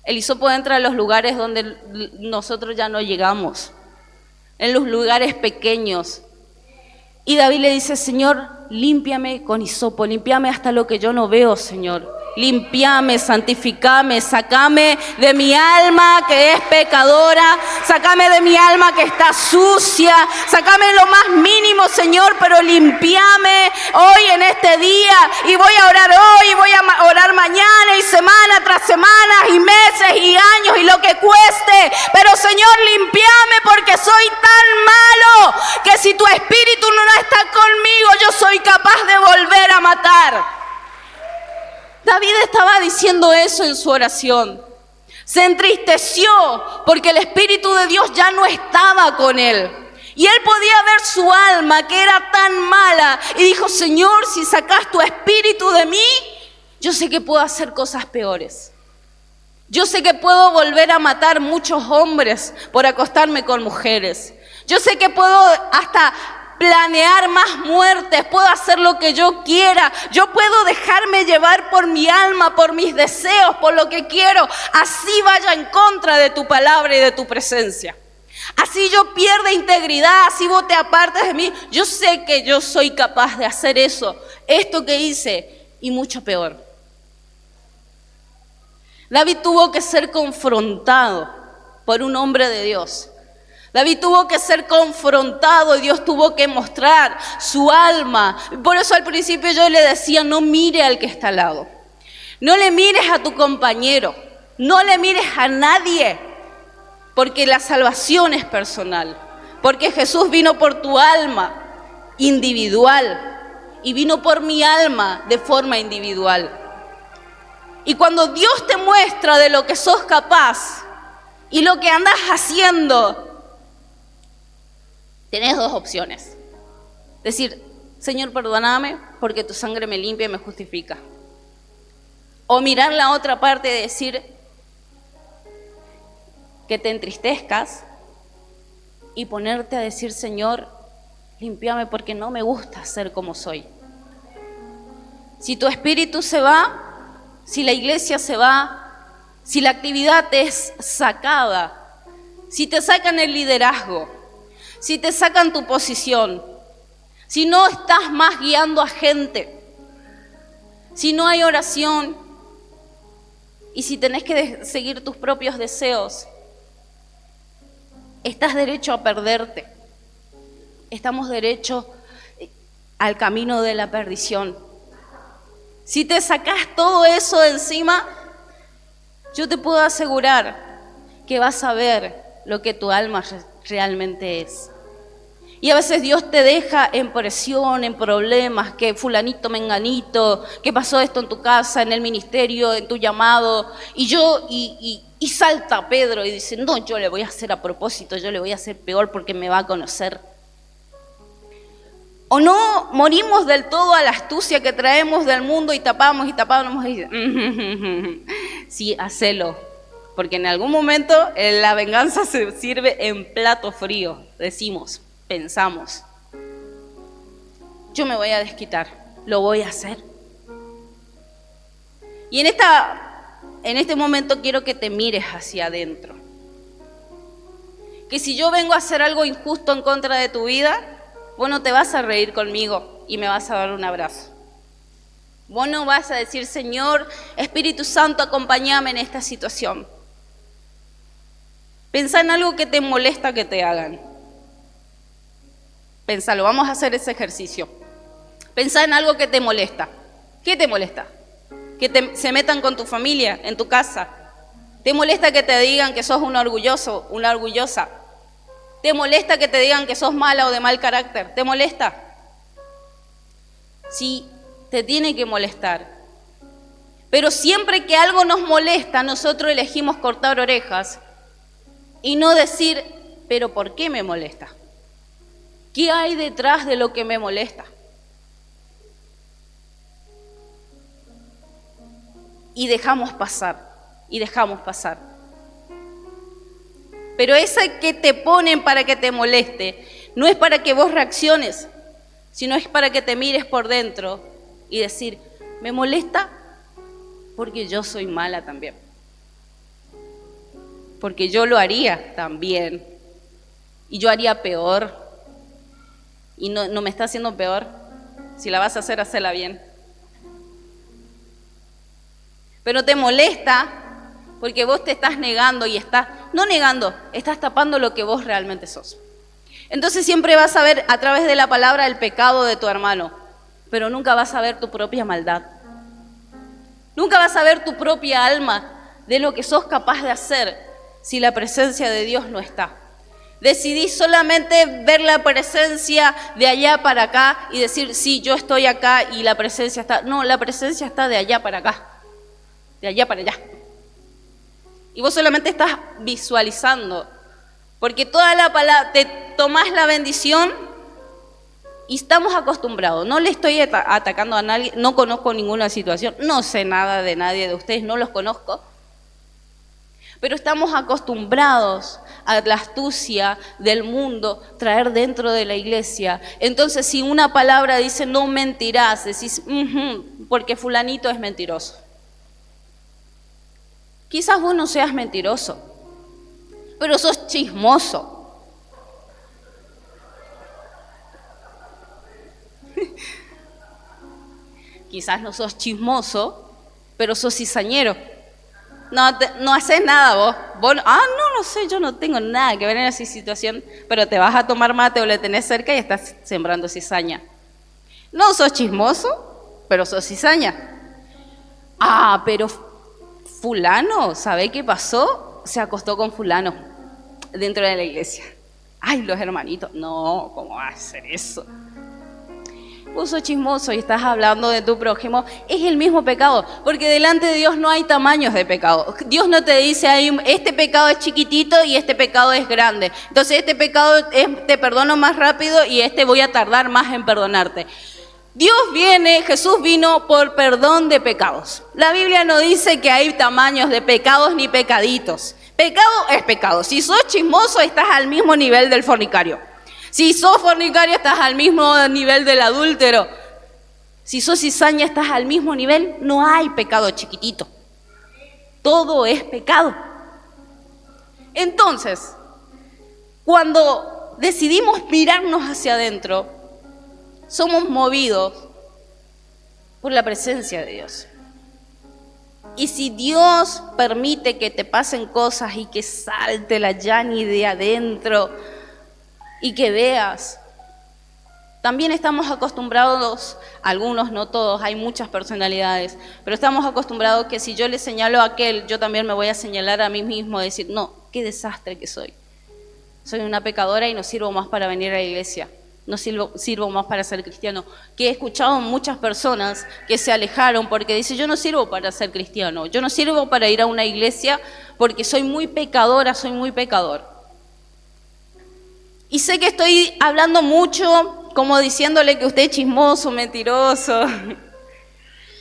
El hisopo entra a los lugares donde nosotros ya no llegamos, en los lugares pequeños. Y David le dice, Señor, límpiame con hisopo, límpiame hasta lo que yo no veo, Señor. Límpiame, santificame, sacame de mi alma que es pecadora, sacame de mi alma que está sucia, sacame lo más mínimo, Señor, pero límpiame hoy en este día. Y voy a orar hoy, y voy a orar mañana y semana tras semana y meses y años y lo que cueste. Pero Señor, límpiame porque soy tan malo que si tu espíritu no está conmigo, yo soy capaz de volver a matar. David estaba diciendo eso en su oración. Se entristeció porque el Espíritu de Dios ya no estaba con él. Y él podía ver su alma que era tan mala. Y dijo, Señor, si sacas tu espíritu de mí, yo sé que puedo hacer cosas peores. Yo sé que puedo volver a matar muchos hombres por acostarme con mujeres. Yo sé que puedo hasta planear más muertes, puedo hacer lo que yo quiera, yo puedo dejarme llevar por mi alma, por mis deseos, por lo que quiero, así vaya en contra de tu palabra y de tu presencia. Así yo pierda integridad, así vos te apartes de mí, yo sé que yo soy capaz de hacer eso, esto que hice y mucho peor. David tuvo que ser confrontado por un hombre de Dios. David tuvo que ser confrontado y Dios tuvo que mostrar su alma. Por eso al principio yo le decía, no mire al que está al lado. No le mires a tu compañero. No le mires a nadie. Porque la salvación es personal. Porque Jesús vino por tu alma individual. Y vino por mi alma de forma individual. Y cuando Dios te muestra de lo que sos capaz y lo que andas haciendo, tenés dos opciones. Decir, Señor, perdóname porque tu sangre me limpia y me justifica. O mirar la otra parte de decir que te entristezcas y ponerte a decir, Señor, límpiame porque no me gusta ser como soy. Si tu espíritu se va, si la iglesia se va, si la actividad es sacada, si te sacan el liderazgo, si te sacan tu posición, si no estás más guiando a gente, si no hay oración y si tenés que seguir tus propios deseos, estás derecho a perderte. Estamos derecho al camino de la perdición. Si te sacás todo eso de encima, yo te puedo asegurar que vas a ver lo que tu alma realmente es. Y a veces Dios te deja en presión, en problemas, que fulanito, menganito, que pasó esto en tu casa, en el ministerio, en tu llamado. Y salta Pedro y dice, no, yo le voy a hacer a propósito, yo le voy a hacer peor porque me va a conocer. O no morimos del todo a la astucia que traemos del mundo y tapamos y sí, hacelo, porque en algún momento la venganza se sirve en plato frío, decimos, pensamos. Yo me voy a desquitar, lo voy a hacer. Y en este momento quiero que te mires hacia adentro. Que si yo vengo a hacer algo injusto en contra de tu vida, vos no te vas a reír conmigo y me vas a dar un abrazo. Vos no vas a decir, Señor, Espíritu Santo, acompáñame en esta situación. Pensá en algo que te molesta que te hagan. Pensalo, vamos a hacer ese ejercicio. Pensá en algo que te molesta. ¿Qué te molesta? Que se metan con tu familia, en tu casa. ¿Te molesta que te digan que sos un orgulloso, una orgullosa? ¿Te molesta que te digan que sos mala o de mal carácter? ¿Te molesta? Sí, te tiene que molestar. Pero siempre que algo nos molesta, nosotros elegimos cortar orejas y no decir, ¿pero por qué me molesta? ¿Qué hay detrás de lo que me molesta? Y dejamos pasar. Pero esa que te ponen para que te moleste, no es para que vos reacciones, sino es para que te mires por dentro y decir, me molesta porque yo soy mala también. Porque yo lo haría también. Y yo haría peor. Y no me está haciendo peor. Si la vas a hacer, hacela bien. Pero te molesta porque vos te estás negando y estás tapando lo que vos realmente sos. Entonces siempre vas a ver a través de la palabra el pecado de tu hermano, pero nunca vas a ver tu propia maldad. Nunca vas a ver tu propia alma de lo que sos capaz de hacer si la presencia de Dios no está. Decidís solamente ver la presencia de allá para acá y decir, sí, yo estoy acá y la presencia está. No, la presencia está de allá para acá, de allá para allá. Y vos solamente estás visualizando, porque toda la palabra, te tomás la bendición y estamos acostumbrados. No le estoy atacando a nadie, no conozco ninguna situación, no sé nada de nadie de ustedes, no los conozco. Pero estamos acostumbrados a la astucia del mundo traer dentro de la iglesia. Entonces, si una palabra dice no mentirás, decís, porque fulanito es mentiroso. Quizás vos no seas mentiroso, pero sos chismoso. Quizás no sos chismoso, pero sos cizañero. No haces nada vos. No sé, yo no tengo nada que ver en esa situación, pero te vas a tomar mate o le tenés cerca y estás sembrando cizaña. No sos chismoso, pero sos cizaña. Pero fulano, ¿sabe qué pasó? Se acostó con fulano dentro de la iglesia. Ay, los hermanitos. No, ¿cómo va a hacer eso? Vos sos chismoso y estás hablando de tu prójimo. Es el mismo pecado, porque delante de Dios no hay tamaños de pecado. Dios no te dice, este pecado es chiquitito y este pecado es grande. Entonces este pecado te perdono más rápido y voy a tardar más en perdonarte. Jesús vino por perdón de pecados. La Biblia no dice que hay tamaños de pecados ni pecaditos. Pecado es pecado. Si sos chismoso, estás al mismo nivel del fornicario. Si sos fornicario, estás al mismo nivel del adúltero. Si sos cizaña, estás al mismo nivel. No hay pecado chiquitito. Todo es pecado. Entonces, cuando decidimos mirarnos hacia adentro, somos movidos por la presencia de Dios. Y si Dios permite que te pasen cosas y que salte la llani de adentro y que veas, también estamos acostumbrados, algunos, no todos, hay muchas personalidades, pero estamos acostumbrados que si yo le señalo a aquel, yo también me voy a señalar a mí mismo, decir, no, qué desastre que soy. Soy una pecadora y no sirvo más para venir a la iglesia. No sirvo más para ser cristiano. Que he escuchado muchas personas que se alejaron porque dicen, yo no sirvo para ser cristiano, yo no sirvo para ir a una iglesia porque soy muy pecadora, soy muy pecador. Y sé que estoy hablando mucho como diciéndole que usted es chismoso, mentiroso,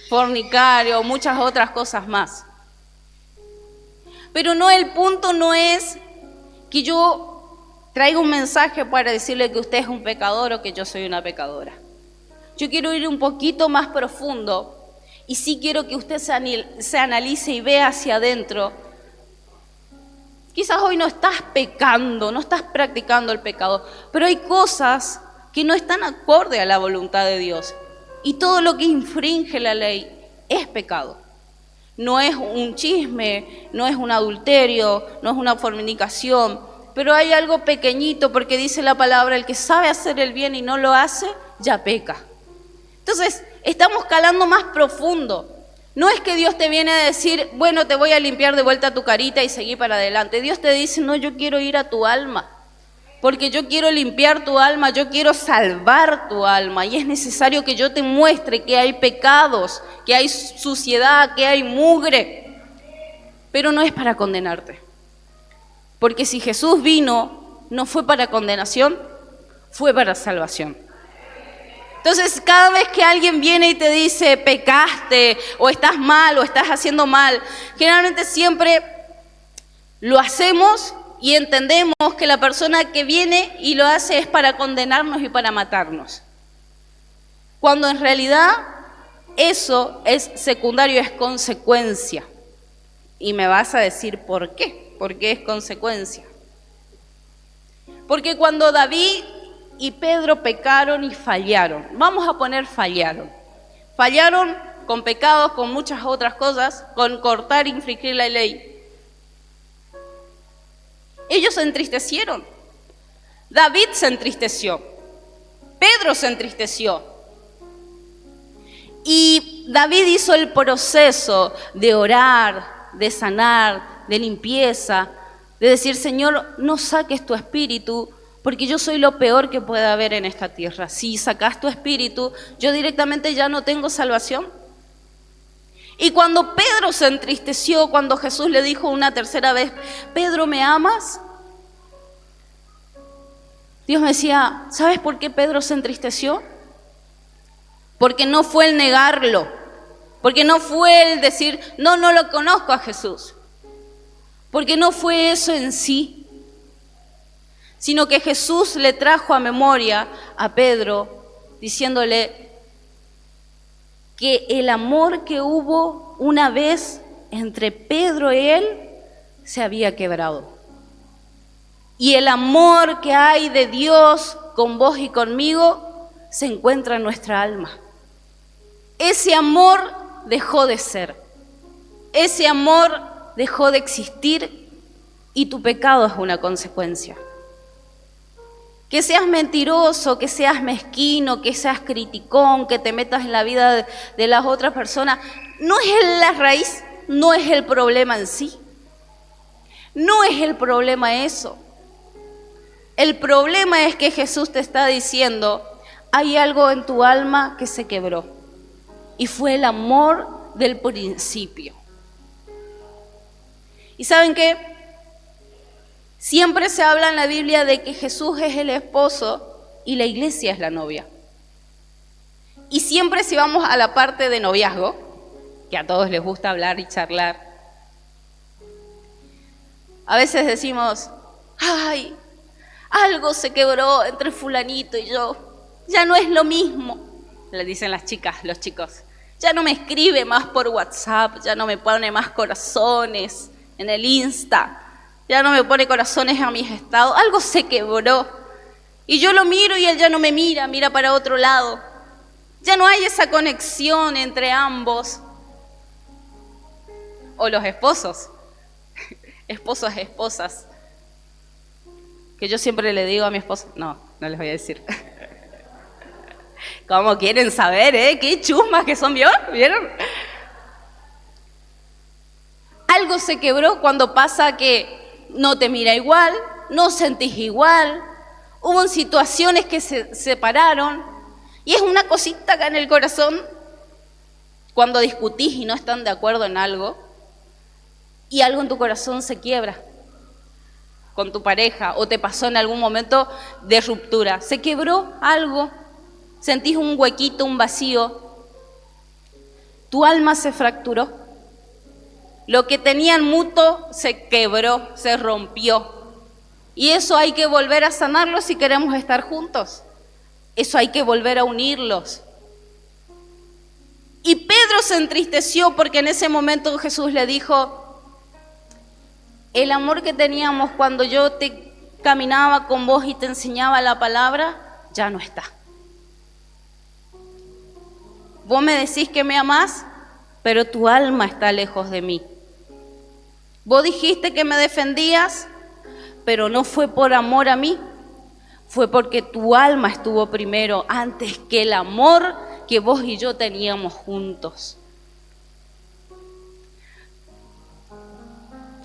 fornicario, muchas otras cosas más. Pero no, el punto no es que yo traigo un mensaje para decirle que usted es un pecador o que yo soy una pecadora. Yo quiero ir un poquito más profundo y sí quiero que usted se analice y vea hacia adentro. Quizás hoy no estás pecando, no estás practicando el pecado, pero hay cosas que no están acorde a la voluntad de Dios. Y todo lo que infringe la ley es pecado. No es un chisme, no es un adulterio, no es una fornicación. Pero hay algo pequeñito, porque dice la palabra, el que sabe hacer el bien y no lo hace, ya peca. Entonces, estamos calando más profundo. No es que Dios te viene a decir, bueno, te voy a limpiar de vuelta tu carita y seguir para adelante. Dios te dice, no, yo quiero ir a tu alma, porque yo quiero limpiar tu alma, yo quiero salvar tu alma. Y es necesario que yo te muestre que hay pecados, que hay suciedad, que hay mugre. Pero no es para condenarte. Porque si Jesús vino, no fue para condenación, fue para salvación. Entonces, cada vez que alguien viene y te dice, pecaste, o estás mal, o estás haciendo mal, generalmente siempre lo hacemos y entendemos que la persona que viene y lo hace es para condenarnos y para matarnos. Cuando en realidad eso es secundario, es consecuencia. Y me vas a decir por qué. Porque es consecuencia. Porque cuando David y Pedro pecaron y fallaron, vamos a poner fallaron. Fallaron con pecados, con muchas otras cosas, con cortar e infringir la ley. Ellos se entristecieron. David se entristeció. Pedro se entristeció. Y David hizo el proceso de orar, de sanar, de limpieza, de decir, Señor, no saques tu espíritu, porque yo soy lo peor que puede haber en esta tierra. Si sacas tu espíritu, yo directamente ya no tengo salvación. Y cuando Pedro se entristeció, cuando Jesús le dijo una tercera vez, Pedro, ¿me amas? Dios me decía, ¿sabes por qué Pedro se entristeció? Porque no fue el negarlo, porque no fue el decir, no lo conozco a Jesús. Porque no fue eso en sí, sino que Jesús le trajo a memoria a Pedro, diciéndole que el amor que hubo una vez entre Pedro y él se había quebrado. Y el amor que hay de Dios con vos y conmigo se encuentra en nuestra alma. Ese amor dejó de ser, ese amor dejó de existir y tu pecado es una consecuencia. Que seas mentiroso, que seas mezquino, que seas criticón, que te metas en la vida de las otras personas, no es la raíz, no es el problema en sí. No es el problema eso. El problema es que Jesús te está diciendo, hay algo en tu alma que se quebró. Y fue el amor del principio. ¿Y saben qué? Siempre se habla en la Biblia de que Jesús es el esposo y la iglesia es la novia. Y siempre si vamos a la parte de noviazgo, que a todos les gusta hablar y charlar, a veces decimos, ay, algo se quebró entre fulanito y yo, ya no es lo mismo, le dicen las chicas, los chicos, ya no me escribe más por WhatsApp, ya no me pone más corazones en el Insta, ya no me pone corazones a mis estados, algo se quebró. Y yo lo miro y él ya no me mira, mira para otro lado. Ya no hay esa conexión entre ambos. O los esposos, esposos, esposas, que yo siempre le digo a mi esposo, no les voy a decir. ¿Cómo quieren saber, qué chusmas que son, ¿vieron? Algo se quebró cuando pasa que no te mira igual, no sentís igual, hubo situaciones que se separaron y es una cosita acá en el corazón cuando discutís y no están de acuerdo en algo y algo en tu corazón se quiebra con tu pareja o te pasó en algún momento de ruptura, se quebró algo, sentís un huequito, un vacío, tu alma se fracturó, lo que tenían mutuo se quebró, se rompió. Y eso hay que volver a sanarlo si queremos estar juntos. Eso hay que volver a unirlos. Y Pedro se entristeció porque en ese momento Jesús le dijo, el amor que teníamos cuando yo te caminaba con vos y te enseñaba la palabra, ya no está. Vos me decís que me amás, pero tu alma está lejos de mí. Vos dijiste que me defendías, pero no fue por amor a mí, fue porque tu alma estuvo primero antes que el amor que vos y yo teníamos juntos.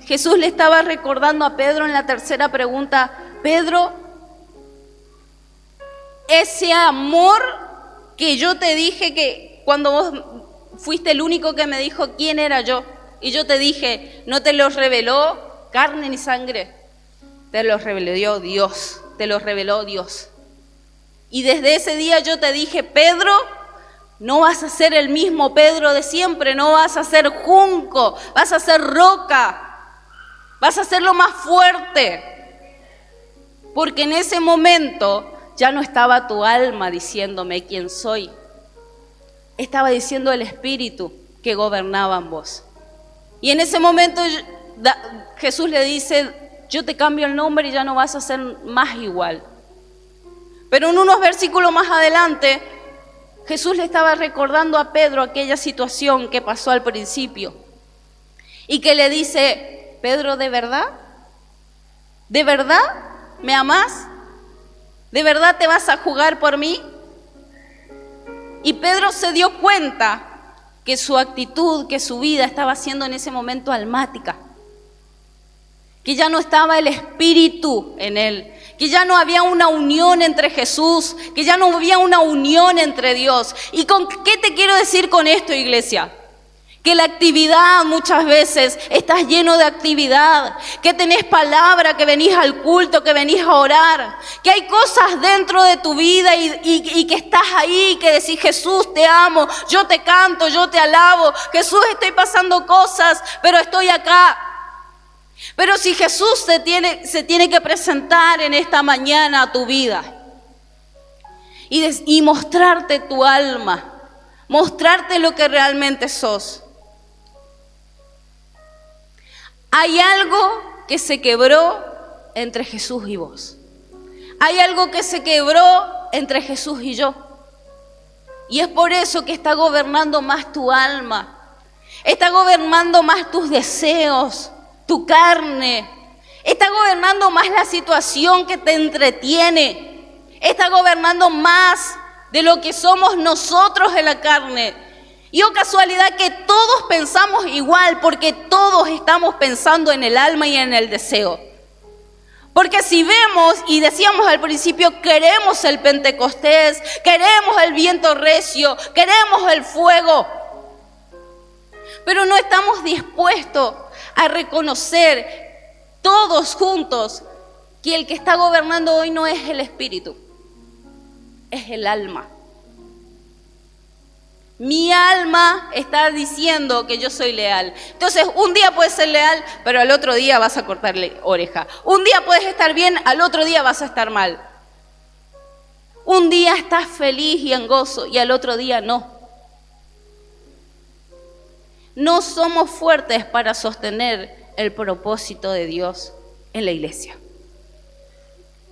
Jesús le estaba recordando a Pedro en la tercera pregunta, Pedro, ese amor que yo te dije que cuando vos fuiste el único que me dijo quién era yo, y yo te dije, no te lo reveló carne ni sangre, te lo reveló Dios, te lo reveló Dios. Y desde ese día yo te dije, Pedro, no vas a ser el mismo Pedro de siempre, no vas a ser junco, vas a ser roca, vas a ser lo más fuerte. Porque en ese momento ya no estaba tu alma diciéndome quién soy, estaba diciendo el Espíritu que gobernaba en vos. Y en ese momento Jesús le dice, yo te cambio el nombre y ya no vas a ser más igual. Pero en unos versículos más adelante, Jesús le estaba recordando a Pedro aquella situación que pasó al principio. Y que le dice, Pedro, ¿de verdad? ¿De verdad me amás? ¿De verdad te vas a jugar por mí? Y Pedro se dio cuenta que su actitud, que su vida estaba siendo en ese momento almática, que ya no estaba el Espíritu en él, que ya no había una unión entre Jesús, que ya no había una unión entre Dios. ¿Y con qué te quiero decir con esto, iglesia? Que la actividad muchas veces, estás lleno de actividad, que tenés palabra, que venís al culto, que venís a orar, que hay cosas dentro de tu vida y que estás ahí, que decís, Jesús, te amo, yo te canto, yo te alabo, Jesús, estoy pasando cosas, pero estoy acá. Pero si Jesús se tiene que presentar en esta mañana a tu vida y mostrarte tu alma, mostrarte lo que realmente sos. Hay algo que se quebró entre Jesús y vos. Hay algo que se quebró entre Jesús y yo. Y es por eso que está gobernando más tu alma. Está gobernando más tus deseos, tu carne. Está gobernando más la situación que te entretiene. Está gobernando más de lo que somos nosotros en la carne. Y oh casualidad que todos pensamos igual, porque todos estamos pensando en el alma y en el deseo. Porque si vemos, y decíamos al principio, queremos el Pentecostés, queremos el viento recio, queremos el fuego, pero no estamos dispuestos a reconocer todos juntos que el que está gobernando hoy no es el espíritu, es el alma. Mi alma está diciendo que yo soy leal. Entonces, un día puedes ser leal, pero al otro día vas a cortarle oreja. Un día puedes estar bien, al otro día vas a estar mal. Un día estás feliz y en gozo y al otro día no. No somos fuertes para sostener el propósito de Dios en la iglesia.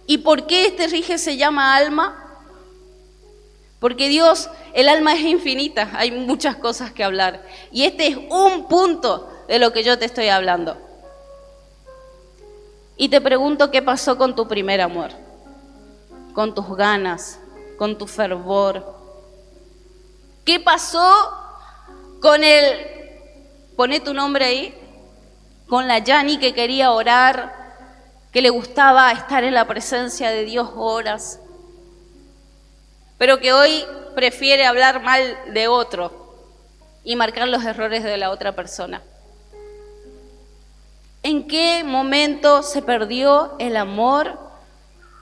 ¿Y por qué este rige se llama alma? Porque Dios, el alma es infinita, hay muchas cosas que hablar. Y este es un punto de lo que yo te estoy hablando. Y te pregunto, ¿qué pasó con tu primer amor? Con tus ganas, con tu fervor. ¿Qué pasó con poné tu nombre ahí, con la Yani que quería orar, que le gustaba estar en la presencia de Dios horas, pero que hoy prefiere hablar mal de otro y marcar los errores de la otra persona? ¿En qué momento se perdió el amor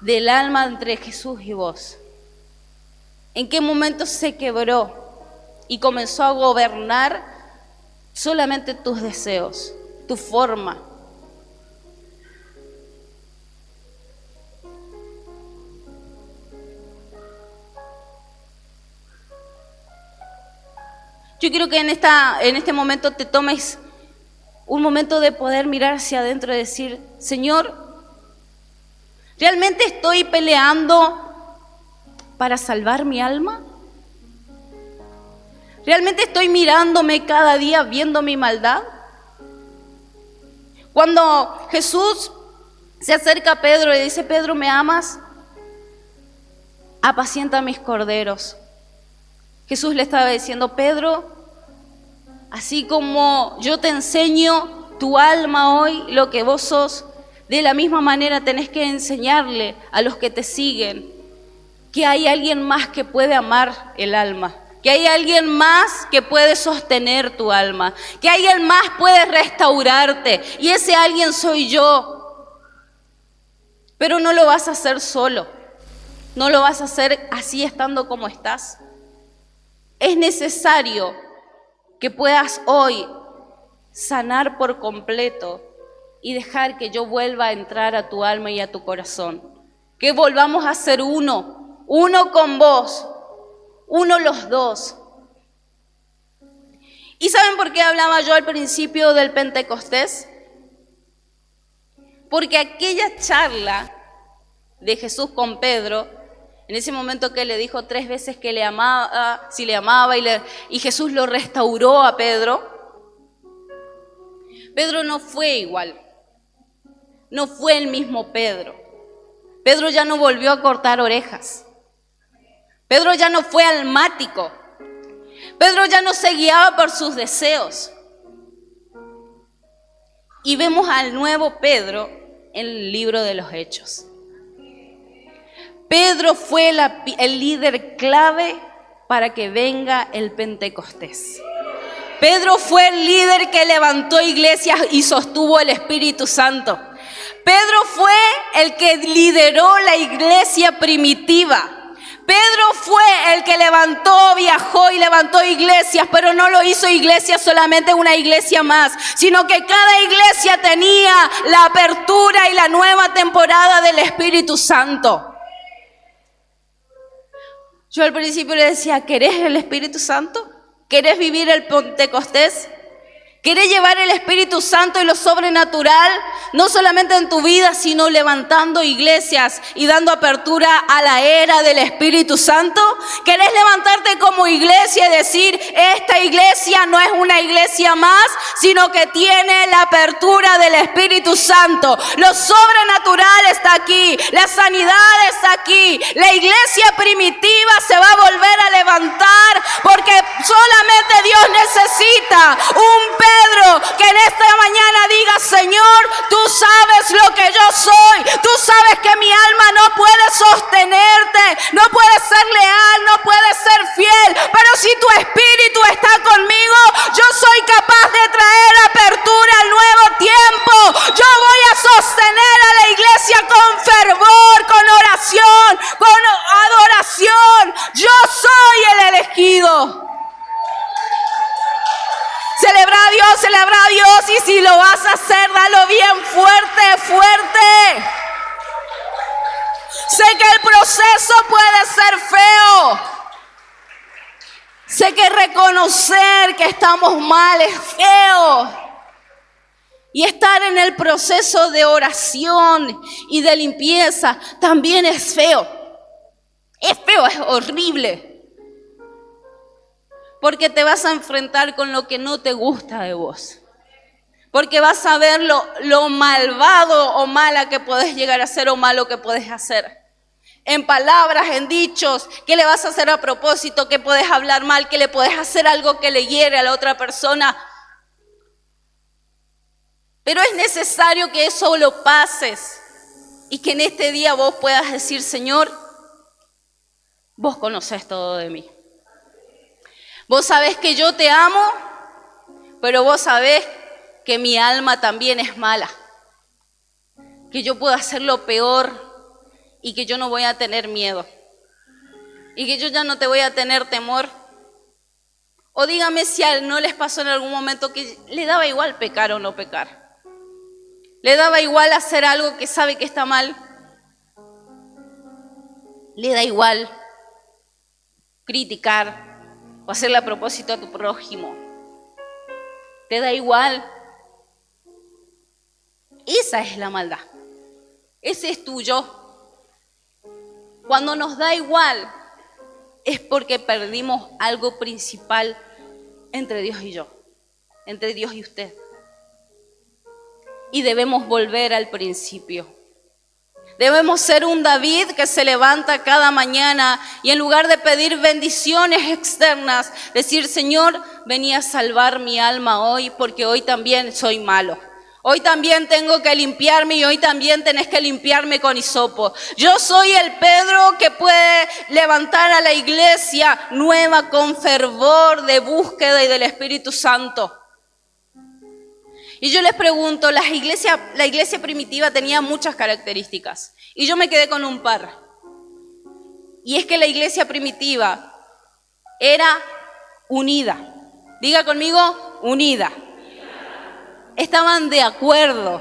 del alma entre Jesús y vos? ¿En qué momento se quebró y comenzó a gobernar solamente tus deseos, tu forma? Yo quiero que en este momento te tomes un momento de poder mirar hacia adentro y decir, Señor, ¿realmente estoy peleando para salvar mi alma? ¿Realmente estoy mirándome cada día, viendo mi maldad? Cuando Jesús se acerca a Pedro y dice, Pedro, ¿me amas? Apacienta mis corderos. Jesús le estaba diciendo, Pedro, así como yo te enseño tu alma hoy, lo que vos sos, de la misma manera tenés que enseñarle a los que te siguen que hay alguien más que puede amar el alma, que hay alguien más que puede sostener tu alma, que alguien más puede restaurarte, y ese alguien soy yo. Pero no lo vas a hacer solo, no lo vas a hacer así estando como estás. Es necesario que puedas hoy sanar por completo y dejar que yo vuelva a entrar a tu alma y a tu corazón. Que volvamos a ser uno con vos, uno los dos. ¿Y saben por qué hablaba yo al principio del Pentecostés? Porque aquella charla de Jesús con Pedro, en ese momento que le dijo 3 veces que le amaba, si le amaba, y Jesús lo restauró a Pedro, Pedro no fue igual, no fue el mismo Pedro. Pedro ya no volvió a cortar orejas. Pedro ya no fue almático. Pedro ya no se guiaba por sus deseos. Y vemos al nuevo Pedro en el libro de los Hechos. Pedro fue el líder clave para que venga el Pentecostés. Pedro fue el líder que levantó iglesias y sostuvo el Espíritu Santo. Pedro fue el que lideró la iglesia primitiva. Pedro fue el que viajó y levantó iglesias, pero no lo hizo iglesia solamente una iglesia más, sino que cada iglesia tenía la apertura y la nueva temporada del Espíritu Santo. Yo al principio le decía, ¿querés el Espíritu Santo? ¿Querés vivir el Pentecostés? ¿Querés llevar el Espíritu Santo y lo sobrenatural, no solamente en tu vida, sino levantando iglesias y dando apertura a la era del Espíritu Santo? ¿Querés levantarte como iglesia y decir, esta iglesia no es una iglesia más, sino que tiene la apertura del Espíritu Santo? Lo sobrenatural está aquí, la sanidad está aquí, la iglesia primitiva se va a volver a levantar, porque solamente Dios necesita un Pedro que en esta mañana diga, Señor, tú sabes lo que yo soy, tú sabes que mi alma no puede sostenerte, no puede ser leal, no puede ser fiel, pero si tu Espíritu está conmigo, yo soy capaz de traer apertura al nuevo tiempo. Yo voy a sostener a la iglesia con fervor, con oración, con adoración. Yo soy el elegido. hacer, dalo bien fuerte, fuerte. Sé que el proceso puede ser feo. Sé que reconocer que estamos mal es feo. Y estar en el proceso de oración y de limpieza también es feo. Es feo, es horrible. Porque te vas a enfrentar con lo que no te gusta de vos. Porque vas a ver lo malvado o mala que podés llegar a ser o malo que podés hacer. En palabras, en dichos, que le vas a hacer a propósito, que podés hablar mal, que le podés hacer algo que le hiere a la otra persona. Pero es necesario que eso lo pases y que en este día vos puedas decir, Señor, vos conocés todo de mí. Vos sabés que yo te amo, pero vos sabés que mi alma también es mala. Que yo puedo hacer lo peor y que yo no voy a tener miedo. Y que yo ya no te voy a tener temor. O dígame si a él no les pasó en algún momento que le daba igual pecar o no pecar. Le daba igual hacer algo que sabe que está mal. Le da igual criticar o hacerle a propósito a tu prójimo. Te da igual. Esa es la maldad. Ese es tu yo. Cuando nos da igual es porque perdimos algo principal entre Dios y yo, entre Dios y usted. Y debemos volver al principio. Debemos ser un David que se levanta cada mañana y en lugar de pedir bendiciones externas, decir, Señor, vení a salvar mi alma hoy porque hoy también soy malo. Hoy también tengo que limpiarme y hoy también tenés que limpiarme con hisopo. Yo soy el Pedro que puede levantar a la iglesia nueva con fervor de búsqueda y del Espíritu Santo. Y yo les pregunto, la iglesia primitiva tenía muchas características y yo me quedé con un par. Y es que la iglesia primitiva era unida. Diga conmigo, unida. Estaban de acuerdo.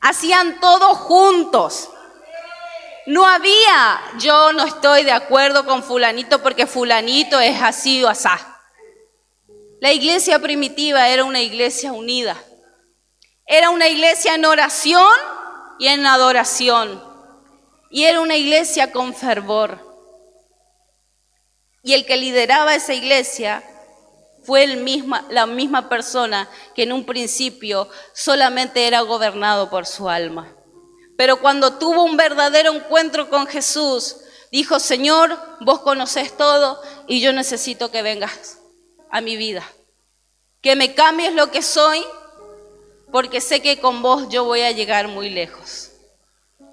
Hacían todo juntos. No había, yo no estoy de acuerdo con fulanito porque fulanito es así o asá. La iglesia primitiva era una iglesia unida. Era una iglesia en oración y en adoración. Y era una iglesia con fervor. Y el que lideraba esa iglesia fue la misma persona que en un principio solamente era gobernado por su alma. Pero cuando tuvo un verdadero encuentro con Jesús, dijo, Señor, vos conocés todo y yo necesito que vengas a mi vida. Que me cambies lo que soy, porque sé que con vos yo voy a llegar muy lejos.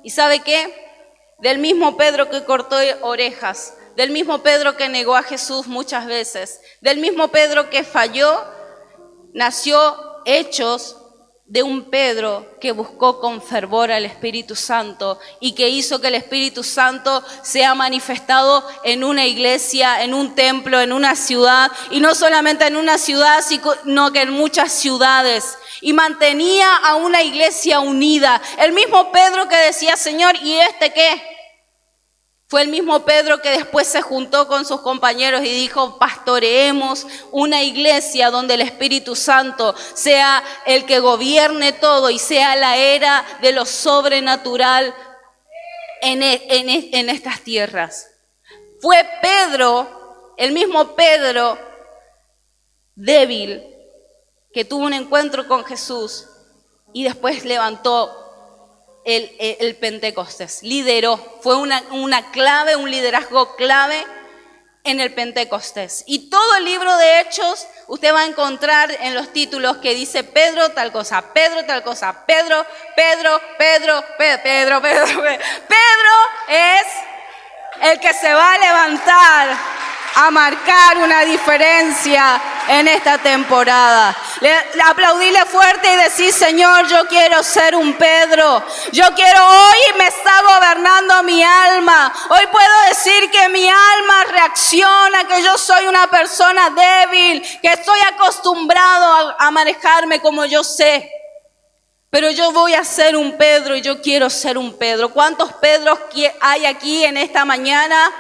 ¿Y sabe qué? Del mismo Pedro que cortó orejas, del mismo Pedro que negó a Jesús muchas veces, del mismo Pedro que falló, nació Hechos de un Pedro que buscó con fervor al Espíritu Santo y que hizo que el Espíritu Santo sea manifestado en una iglesia, en un templo, en una ciudad, y no solamente en una ciudad, sino que en muchas ciudades. Y mantenía a una iglesia unida. El mismo Pedro que decía, Señor, ¿y este qué? Fue el mismo Pedro que después se juntó con sus compañeros y dijo, pastoreemos una iglesia donde el Espíritu Santo sea el que gobierne todo y sea la era de lo sobrenatural en estas tierras. Fue Pedro, el mismo Pedro débil, que tuvo un encuentro con Jesús y después levantó el Pentecostés, lideró, fue una clave, un liderazgo clave en el Pentecostés. Y todo el libro de Hechos, usted va a encontrar en los títulos que dice Pedro tal cosa, Pedro tal cosa, Pedro es el que se va a levantar a marcar una diferencia en esta temporada. Aplaudirle fuerte y decir, Señor, yo quiero ser un Pedro. Yo quiero, hoy me está gobernando mi alma. Hoy puedo decir que mi alma reacciona, que yo soy una persona débil, que estoy acostumbrado a manejarme como yo sé. Pero yo voy a ser un Pedro y yo quiero ser un Pedro. ¿Cuántos Pedros hay aquí en esta mañana?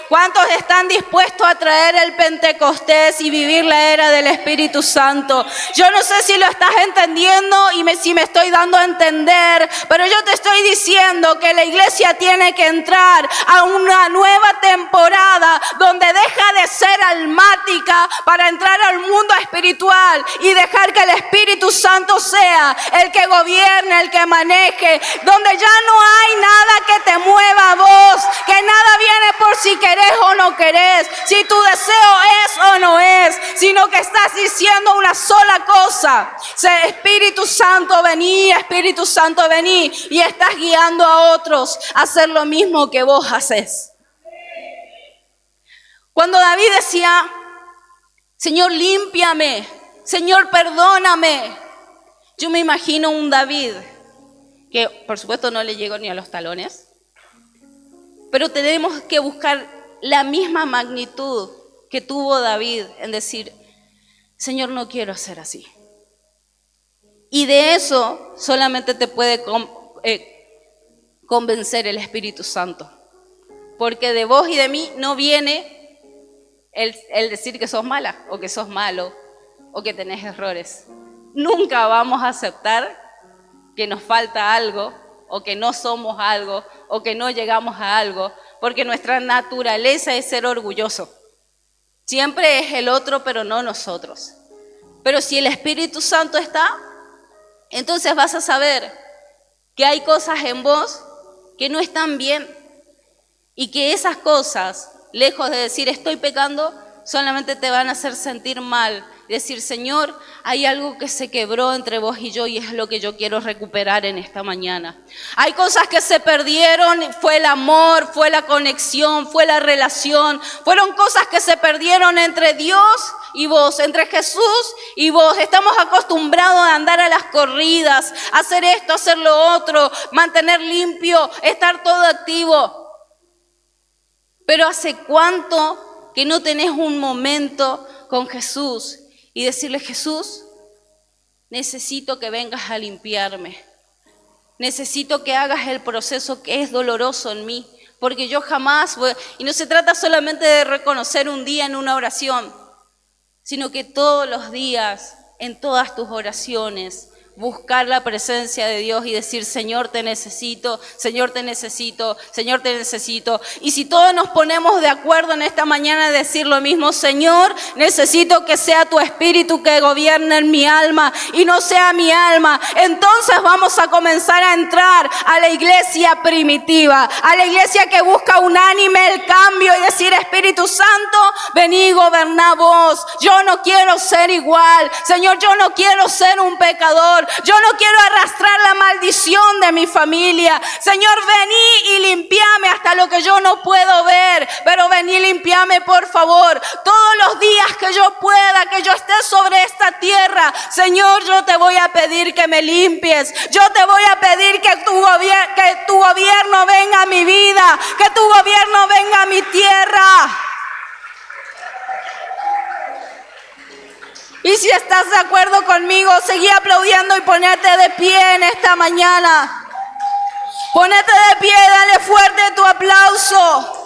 ¿Cuántos están dispuestos a traer el Pentecostés y vivir la era del Espíritu Santo? Yo no sé si lo estás entendiendo y si me estoy dando a entender, pero yo te estoy diciendo que la iglesia tiene que entrar a una nueva temporada donde deja de ser almática para entrar al mundo espiritual y dejar que el Espíritu Santo sea el que gobierne, el que maneje, donde ya no hay nada que te mueva a vos, que nada viene por si querés o no querés, si tu deseo es o no es, sino que estás diciendo una sola cosa: Espíritu Santo, vení, Espíritu Santo, vení, y estás guiando a otros a hacer lo mismo que vos haces. Cuando David decía, Señor, límpiame, Señor, perdóname, yo me imagino un David que por supuesto no le llegó ni a los talones, pero tenemos que buscar la misma magnitud que tuvo David en decir, Señor, no quiero ser así. Y de eso solamente te puede convencer el Espíritu Santo, porque de vos y de mí no viene el decir que sos mala o que sos malo o que tenés errores. Nunca vamos a aceptar que nos falta algo o que no somos algo o que no llegamos a algo, porque nuestra naturaleza es ser orgulloso. Siempre es el otro, pero no nosotros. Pero si el Espíritu Santo está, entonces vas a saber que hay cosas en vos que no están bien y que esas cosas, lejos de decir estoy pecando, solamente te van a hacer sentir mal. Decir, Señor, hay algo que se quebró entre vos y yo y es lo que yo quiero recuperar en esta mañana. Hay cosas que se perdieron, fue el amor, fue la conexión, fue la relación. Fueron cosas que se perdieron entre Dios y vos, entre Jesús y vos. Estamos acostumbrados a andar a las corridas, a hacer esto, hacer lo otro, mantener limpio, estar todo activo. Pero ¿hace cuánto que no tenés un momento con Jesús y decirle, Jesús, necesito que vengas a limpiarme, necesito que hagas el proceso que es doloroso en mí, porque yo jamás voy, y no se trata solamente de reconocer un día en una oración, sino que todos los días, en todas tus oraciones, buscar la presencia de Dios y decir, Señor, te necesito, Señor, te necesito, Señor, te necesito. Y si todos nos ponemos de acuerdo en esta mañana de decir lo mismo, Señor, necesito que sea tu Espíritu que gobierne en mi alma y no sea mi alma, entonces vamos a comenzar a entrar a la iglesia primitiva, a la iglesia que busca unánime el cambio y decir, Espíritu Santo, vení, goberná vos. Yo no quiero ser igual, Señor, yo no quiero ser un pecador. Yo no quiero arrastrar la maldición de mi familia. Señor, vení y limpiame hasta lo que yo no puedo ver. Pero vení y limpiame, por favor. Todos los días que yo pueda, que yo esté sobre esta tierra. Señor, yo te voy a pedir que me limpies. Yo te voy a pedir que tu gobierno venga a mi vida. Que tu gobierno venga a mi tierra. Y si estás de acuerdo conmigo, seguí aplaudiendo y ponete de pie en esta mañana. Ponete de pie, dale fuerte tu aplauso.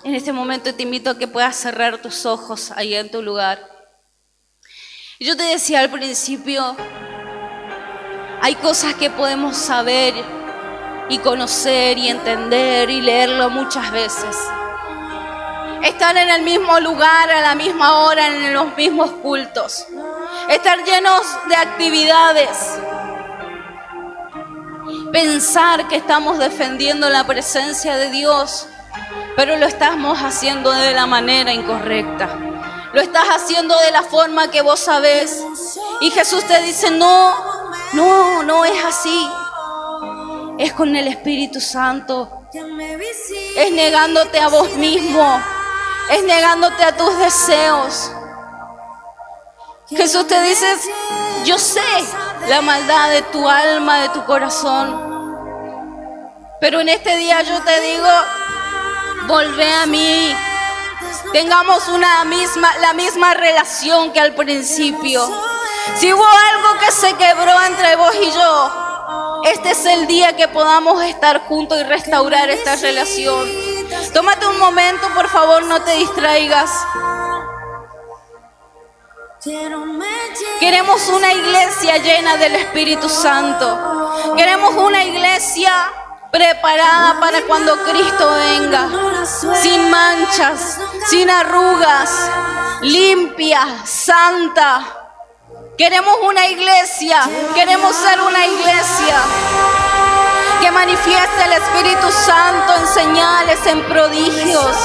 En este momento te invito a que puedas cerrar tus ojos ahí en tu lugar. Yo te decía al principio, hay cosas que podemos saber y conocer y entender y leerlo muchas veces. Estar en el mismo lugar, a la misma hora, en los mismos cultos. Estar llenos de actividades. Pensar que estamos defendiendo la presencia de Dios. pero lo estamos haciendo de la manera incorrecta. Lo estás haciendo de la forma que vos sabés. Y Jesús te dice, no es así. Es con el Espíritu Santo. Es negándote a vos mismo. Es negándote a tus deseos. Jesús te dice, yo sé la maldad de tu alma, de tu corazón. Pero en este día yo te digo, volvé a mí. Tengamos la misma relación que al principio. Si hubo algo que se quebró entre vos y yo, este es el día que podamos estar juntos y restaurar esta relación. Tómate un momento, por favor, no te distraigas. Queremos una iglesia llena del Espíritu Santo. Queremos una iglesia preparada para cuando Cristo venga, sin manchas, sin arrugas, limpia, santa. Queremos una iglesia, queremos ser una iglesia que manifieste el Espíritu Santo en señales, en prodigios.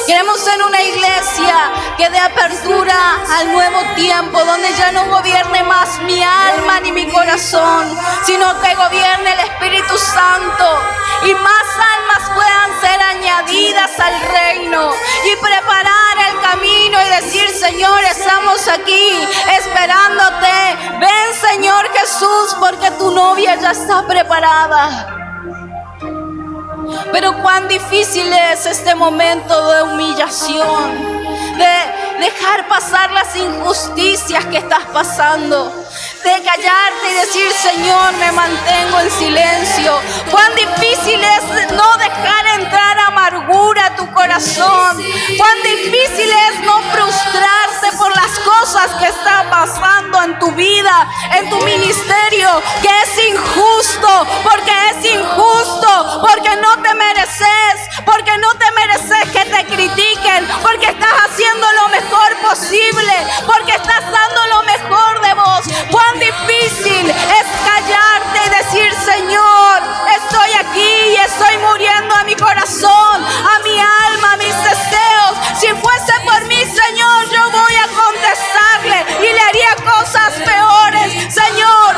Queremos ser una iglesia que dé apertura al nuevo tiempo, donde ya no gobierne más mi alma ni mi corazón, sino que gobierne el Espíritu Santo y más almas puedan ser añadidas al reino y preparar el camino y decir, Señor, estamos aquí esperándote. Ven, Señor Jesús, porque tu novia ya está preparada. Pero cuán difícil es este momento de humillación, de dejar pasar las injusticias que estás pasando, de callarte y decir, Señor, me mantengo en silencio. Cuán difícil es no dejar entrar amargura a tu corazón. Cuán difícil es no frustrarte por las cosas que están pasando en tu vida, en tu ministerio, que es injusto, porque no te mereces que te critiquen, porque estás haciendo lo mejor posible, porque estás dando lo mejor de vos. Cuán difícil es callarte y decir, Señor, estoy aquí y estoy muriendo a mi corazón, a mi alma, a mis deseos. Si fuese por mí, Señor, yo voy a contestarle y le haría cosas peores. Señor,